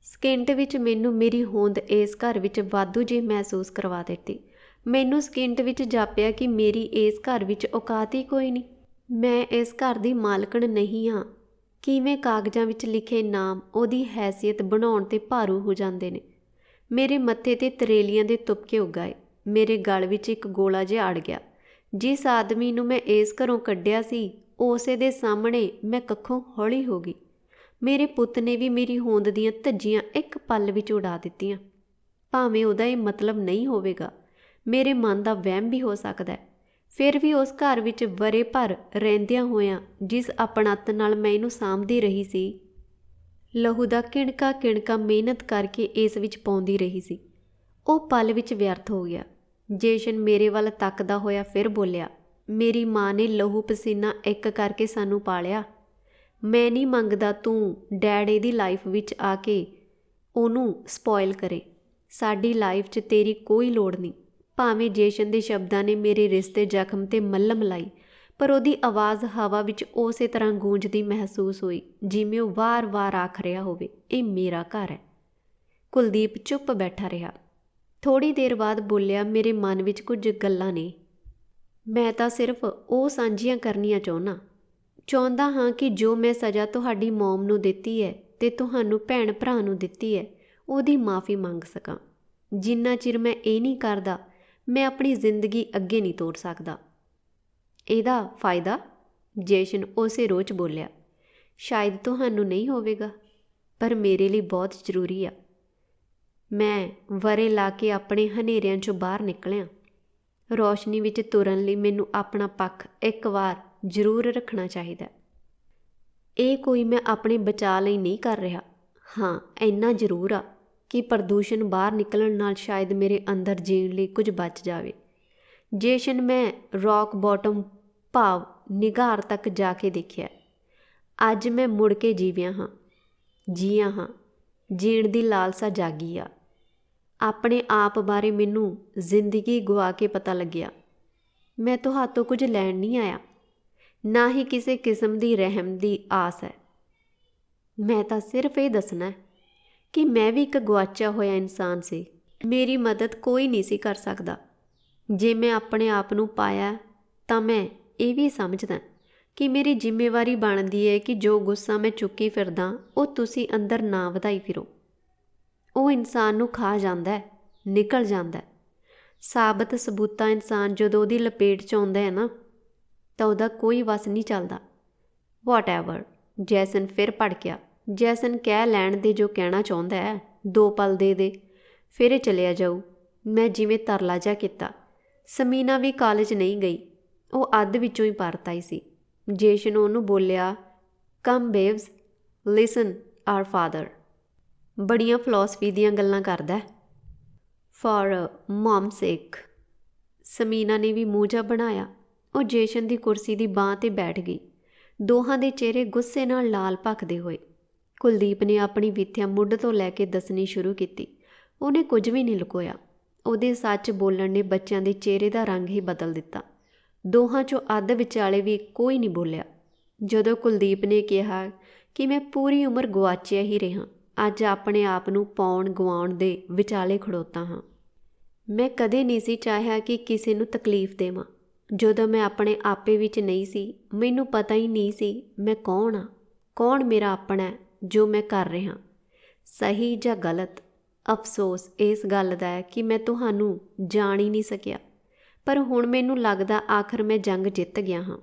ਸਕਿੰਟ ਵਿੱਚ ਮੈਨੂੰ ਮੇਰੀ ਹੋਂਦ ਇਸ ਘਰ ਵਿੱਚ ਵਾਧੂ ਜਿਹੀ ਮਹਿਸੂਸ ਕਰਵਾ ਦਿੱਤੀ। ਮੈਨੂੰ ਸਕਿੰਟ ਵਿੱਚ ਜਾਪਿਆ ਕਿ ਮੇਰੀ ਇਸ ਘਰ ਵਿੱਚ ਔਕਾਤ ਹੀ ਕੋਈ ਨਹੀਂ। ਮੈਂ ਇਸ ਘਰ ਦੀ ਮਾਲਕਣ ਨਹੀਂ ਹਾਂ। ਕਿਵੇਂ ਕਾਗਜ਼ਾਂ ਵਿੱਚ ਲਿਖੇ ਨਾਮ ਉਹਦੀ ਹੈਸੀਅਤ ਬਣਾਉਣ 'ਤੇ ਭਾਰੂ ਹੋ ਜਾਂਦੇ ਨੇ। ਮੇਰੇ ਮੱਥੇ 'ਤੇ ਤਰੇਲੀਆਂ ਦੇ ਤੁਪਕੇ ਉੱਗ ਆਏ। ਮੇਰੇ ਗਲ ਵਿੱਚ ਇੱਕ ਗੋਲਾ ਜਿਹਾ ਅੜ ਗਿਆ। ਜਿਸ ਆਦਮੀ ਨੂੰ ਮੈਂ ਇਸ ਘਰੋਂ ਕੱਢਿਆ ਸੀ, ਉਸੇ ਦੇ ਸਾਹਮਣੇ ਮੈਂ ਕੱਖੋਂ ਹੌਲੀ ਹੋ ਗਈ। ਮੇਰੇ ਪੁੱਤ ਨੇ ਵੀ ਮੇਰੀ ਹੋਂਦ ਦੀਆਂ ਧੱਜੀਆਂ ਇੱਕ ਪਲ ਵਿੱਚ ਉਡਾ ਦਿੱਤੀਆਂ। ਭਾਵੇਂ ਉਹਦਾ ਇਹ ਮਤਲਬ ਨਹੀਂ ਹੋਵੇਗਾ, ਮੇਰੇ ਮਨ ਦਾ ਵਹਿਮ ਵੀ ਹੋ ਸਕਦਾ ਹੈ। ਫਿਰ ਵੀ ਉਸ ਘਰ ਵਿੱਚ ਵਰੇ ਭਰ ਰਹਿੰਦਿਆਂ ਹੋਇਆਂ ਜਿਸ ਆਪਣੱਤ ਨਾਲ ਮੈਂ ਇਹਨੂੰ ਸਾਂਭਦੀ ਰਹੀ ਸੀ, ਲਹੂ ਦਾ ਕਿਣਕਾ ਕਿਣਕਾ ਮਿਹਨਤ ਕਰਕੇ ਇਸ ਵਿੱਚ ਪਾਉਂਦੀ ਰਹੀ ਸੀ, ਉਹ ਪਲ ਵਿੱਚ ਵਿਅਰਥ ਹੋ ਗਿਆ। ਜੇਸ਼ਨ ਮੇਰੇ ਵੱਲ ਤੱਕਦਾ ਹੋਇਆ ਫਿਰ ਬੋਲਿਆ, ਮੇਰੀ ਮਾਂ ਨੇ ਲਹੂ ਪਸੀਨਾ ਇੱਕ ਕਰਕੇ ਸਾਨੂੰ ਪਾਲਿਆ। ਮੈਂ ਨਹੀਂ ਮੰਗਦਾ ਤੂੰ ਡੈਡ ਇਹਦੀ ਲਾਈਫ ਵਿੱਚ ਆ ਕੇ ਉਹਨੂੰ ਸਪੋਇਲ ਕਰੇ। ਸਾਡੀ ਲਾਈਫ 'ਚ ਤੇਰੀ ਕੋਈ ਲੋੜ ਨਹੀਂ। ਭਾਵੇਂ ਜੇਸ਼ਨ ਦੇ ਸ਼ਬਦਾਂ ਨੇ ਮੇਰੇ ਰਿਸ਼ਤੇ ਜ਼ਖਮ 'ਤੇ ਮੱਲਮ ਲਾਈ, ਪਰ ਉਹਦੀ ਆਵਾਜ਼ ਹਵਾ ਵਿੱਚ ਉਸੇ ਤਰ੍ਹਾਂ ਗੂੰਜਦੀ ਮਹਿਸੂਸ ਹੋਈ ਜਿਵੇਂ ਉਹ ਵਾਰ-ਵਾਰ ਆਖ ਰਿਹਾ ਹੋਵੇ, ਇਹ ਮੇਰਾ ਘਰ ਹੈ। ਕੁਲਦੀਪ ਚੁੱਪ ਬੈਠਾ ਰਿਹਾ। ਥੋੜ੍ਹੀ ਦੇਰ ਬਾਅਦ ਬੋਲਿਆ, ਮੇਰੇ ਮਨ ਵਿੱਚ ਕੁਝ ਗੱਲਾਂ ਨੇ। ਮੈਂ ਤਾਂ ਸਿਰਫ ਉਹ ਸਾਂਝੀਆਂ ਕਰਨੀਆਂ ਚਾਹੁੰਦਾ ਹਾਂ ਕਿ ਜੋ ਮੈਂ ਸਜ਼ਾ ਤੁਹਾਡੀ ਮੌਮ ਨੂੰ ਦਿੱਤੀ ਹੈ ਤੇ ਤੁਹਾਨੂੰ ਭੈਣ ਭਰਾ ਨੂੰ ਦਿੱਤੀ ਹੈ, ਉਹਦੀ ਮਾफ़ੀ ਮੰਗ ਸਕਾਂ। ਜਿੰਨਾ ਚਿਰ ਮੈਂ ਇਹ ਨਹੀਂ ਕਰਦਾ, ਮੈਂ ਆਪਣੀ ਜ਼ਿੰਦਗੀ ਅੱਗੇ ਨਹੀਂ ਤੋਰ ਸਕਦਾ। ਇਹਦਾ ਫਾਇਦਾ? ਜੇਸ਼ਨ ਉਸੇ ਰੋਜ਼ ਬੋਲਿਆ, ਸ਼ਾਇਦ ਤੁਹਾਨੂੰ ਨਹੀਂ ਹੋਵੇਗਾ, ਪਰ ਮੇਰੇ ਲਈ ਬਹੁਤ ਜ਼ਰੂਰੀ ਆ। ਮੈਂ ਵਰੇ ਲਾ ਕੇ ਆਪਣੇ ਹਨੇਰਿਆਂ 'ਚੋਂ ਬਾਹਰ ਨਿਕਲਿਆ। ਰੌਸ਼ਨੀ ਵਿੱਚ ਤੁਰਨ ਲਈ ਮੈਨੂੰ ਆਪਣਾ ਪੱਖ ਇੱਕ ਵਾਰ ਜ਼ਰੂਰ ਰੱਖਣਾ ਚਾਹੀਦਾ। ਇਹ ਕੋਈ ਮੈਂ ਆਪਣੇ ਬਚਾਅ ਲਈ ਨਹੀਂ ਕਰ ਰਿਹਾ। ਹਾਂ, ਇੰਨਾ ਜ਼ਰੂਰ ਆ ਕਿ ਪ੍ਰਦੂਸ਼ਣ ਬਾਹਰ ਨਿਕਲਣ ਨਾਲ ਸ਼ਾਇਦ ਮੇਰੇ ਅੰਦਰ ਜੀਣ ਲਈ ਕੁਝ ਬਚ ਜਾਵੇ। ਜੇਸ਼ਨ ਮੈਂ ਰੌਕ ਬਾਟਮ ਭਾਵ ਨਿਗਾਰ ਤੱਕ ਜਾ ਕੇ ਦੇਖਿਆ। ਅੱਜ ਮੈਂ ਮੁੜ ਕੇ ਜੀਵਿਆ ਹਾਂ, ਜੀਣ ਦੀ ਲਾਲਸਾ ਜਾਗੀ ਆ। ਆਪਣੇ ਆਪ ਬਾਰੇ ਮੈਨੂੰ ਜ਼ਿੰਦਗੀ ਗੁਆ ਕੇ ਪਤਾ ਲੱਗਿਆ। ਮੈਂ ਤੁਹਾਤੋਂ ਕੁਝ ਲੈਣ ਨਹੀਂ ਆਇਆ, ਨਾ ਹੀ ਕਿਸੇ ਕਿਸਮ ਦੀ ਰਹਿਮ ਦੀ ਆਸ ਹੈ। ਮੈਂ ਤਾਂ ਸਿਰਫ ਇਹ ਦੱਸਣਾ ਕਿ ਮੈਂ ਵੀ ਇੱਕ ਗੁਆਚਿਆ ਹੋਇਆ ਇਨਸਾਨ ਸੀ। ਮੇਰੀ ਮਦਦ ਕੋਈ ਨਹੀਂ ਸੀ ਕਰ ਸਕਦਾ। ਜੇ ਮੈਂ ਆਪਣੇ ਆਪ ਨੂੰ ਪਾਇਆ ਤਾਂ ਮੈਂ ਇਹ ਵੀ ਸਮਝਦਾ ਕਿ ਮੇਰੀ ਜ਼ਿੰਮੇਵਾਰੀ ਬਣਦੀ ਹੈ ਕਿ ਜੋ ਗੁੱਸਾ ਮੈਂ ਚੁੱਕੀ ਫਿਰਦਾ ਉਹ ਤੁਸੀਂ ਅੰਦਰ ਨਾ ਵਧਾਈ ਫਿਰੋ। ਉਹ ਇਨਸਾਨ ਨੂੰ ਖਾ ਜਾਂਦਾ ਹੈ, ਨਿਕਲ ਜਾਂਦਾ ਹੈ। ਸਾਬਤ ਸਬੂਤਾ ਇਨਸਾਨ ਜਦੋਂ ਉਹਦੀ ਲਪੇਟ 'ਚ ਆਉਂਦਾ ਹੈ ਨਾ, ਤਾਂ ਉਹਦਾ ਕੋਈ ਵਸ ਨਹੀਂ ਚੱਲਦਾ। ਵਾਟ ਐਵਰ। ਜੈਸਨ ਫਿਰ ਭੜਕਿਆ। ਜੈਸਨ ਕਹਿ ਲੈਣ ਦੇ ਜੋ ਕਹਿਣਾ ਚਾਹੁੰਦਾ ਹੈ, 2 ਪਲ ਦੇ ਫਿਰ ਇਹ ਚਲਿਆ ਜਾਊ। ਮੈਂ ਜਿਵੇਂ ਤਰਲਾ ਜਿਹਾ ਕੀਤਾ। ਸਮੀਨਾ ਵੀ ਕਾਲਜ ਨਹੀਂ ਗਈ, ਉਹ ਅੱਧ ਵਿੱਚੋਂ ਹੀ ਪਰਤ ਆਈ ਸੀ। ਜੇਸ਼ਨ ਉਹਨੂੰ ਬੋਲਿਆ, ਕਮ ਬੇਬਸ, ਲਿਸਨ ਆਰ ਫਾਦਰ। ਬੜੀਆਂ ਫਿਲਾਸਫੀ ਦੀਆਂ ਗੱਲਾਂ ਕਰਦਾ। ਫॉर ਮॉम ਸੇਕ। ਸਮੀਨਾ ਨੇ ਵੀ ਮੂੰਹ ਜਿਹਾ ਬਣਾਇਆ। ਉਹ ਜੇਸ਼ਨ ਦੀ ਕੁਰਸੀ ਦੀ ਬਾਂਹ 'ਤੇ ਬੈਠ ਗਈ। ਦੋਹਾਂ ਦੇ ਚਿਹਰੇ ਗੁੱਸੇ ਨਾਲ ਲਾਲ ਭਖਦੇ ਹੋਏ। ਕੁਲਦੀਪ ਨੇ ਆਪਣੀ ਵਿਥਿਆ ਮੁੱਢ ਤੋਂ ਲੈ ਕੇ ਦੱਸਣੀ ਸ਼ੁਰੂ ਕੀਤੀ। ਉਹਨੇ ਕੁਝ ਵੀ ਨਹੀਂ ਲੁਕੋਇਆ। ਉਹਦੇ ਸੱਚ ਬੋਲਣ ਨੇ ਬੱਚਿਆਂ ਦੇ ਚਿਹਰੇ ਦਾ ਰੰਗ ਹੀ ਬਦਲ ਦਿੱਤਾ। ਦੋਹਾਂ 'ਚੋਂ ਅੱਧ ਵਿਚਾਲੇ ਵੀ ਕੋਈ ਨਹੀਂ ਬੋਲਿਆ। ਜਦੋਂ ਕੁਲਦੀਪ ਨੇ ਕਿਹਾ ਕਿ ਮੈਂ ਪੂਰੀ ਉਮਰ ਗੁਆਚਿਆ ਹੀ ਰਿਹਾ, ਅੱਜ ਆਪਣੇ ਆਪ ਨੂੰ ਪਾਉਣ ਗਵਾਉਣ ਦੇ ਵਿਚਾਲੇ ਖੜੋਤਾ ਹਾਂ। ਮੈਂ ਕਦੇ ਨਹੀਂ ਸੀ ਚਾਹਿਆ ਕਿ ਕਿਸੇ ਨੂੰ ਤਕਲੀਫ ਦੇਵਾਂ। ਜਦੋਂ ਮੈਂ ਆਪਣੇ ਆਪੇ ਵਿੱਚ ਨਹੀਂ ਸੀ, ਮੈਨੂੰ ਪਤਾ ਹੀ ਨਹੀਂ ਸੀ ਮੈਂ ਕੌਣ ਹਾਂ, ਕੌਣ ਮੇਰਾ ਆਪਣਾ ਜੋ ਮੈਂ ਕਰ ਰਿਹਾ, ਸਹੀ ਜਾਂ ਗਲਤ। ਅਫਸੋਸ ਇਸ ਗੱਲ ਦਾ ਹੈ ਕਿ ਮੈਂ ਤੁਹਾਨੂੰ ਜਾਣ ਹੀ ਨਹੀਂ ਸਕਿਆ, ਪਰ ਹੁਣ ਮੈਨੂੰ ਲੱਗਦਾ ਆਖਰ ਮੈਂ ਜੰਗ ਜਿੱਤ ਗਿਆ ਹਾਂ।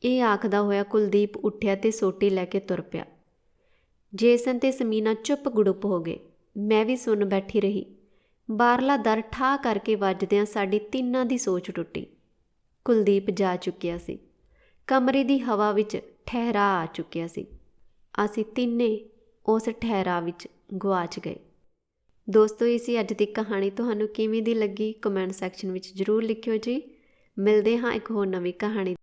ਇਹ ਆਖਦਾ ਹੋਇਆ ਕੁਲਦੀਪ ਉੱਠਿਆ ਤੇ ਸੋਟੀ ਲੈ ਕੇ ਤੁਰ ਪਿਆ। ਜੇਸਨ ਤੇ ਸਮੀਨਾ ਚੁੱਪ ਗੁੜੁੱਪ ਹੋ ਗਏ। ਮੈਂ ਵੀ ਸੁਣ ਬੈਠੀ ਰਹੀ। ਬਾਹਰਲਾ ਦਰ ਠਾਹ ਕਰਕੇ ਵੱਜਦਿਆਂ ਸਾਡੀ ਤਿੰਨਾਂ ਦੀ ਸੋਚ ਟੁੱਟੀ। ਕੁਲਦੀਪ ਜਾ ਚੁੱਕਿਆ ਸੀ। ਕਮਰੇ ਦੀ ਹਵਾ ਵਿੱਚ ਠਹਿਰਾਅ ਆ ਚੁੱਕਿਆ ਸੀ। ਅਸੀਂ ਤਿੰਨੇ ਉਸ ਠਹਿਰਾਅ ਵਿੱਚ ਗੁਆਚ ਗਏ। ਦੋਸਤੋ, ਇਹ ਸੀ ਅੱਜ ਦੀ ਕਹਾਣੀ। ਤੁਹਾਨੂੰ ਕਿਵੇਂ ਦੀ ਲੱਗੀ ਕਮੈਂਟ ਸੈਕਸ਼ਨ ਵਿੱਚ ਜ਼ਰੂਰ ਲਿਖਿਓ ਜੀ। ਮਿਲਦੇ ਹਾਂ ਇੱਕ ਹੋਰ ਨਵੀਂ ਕਹਾਣੀ।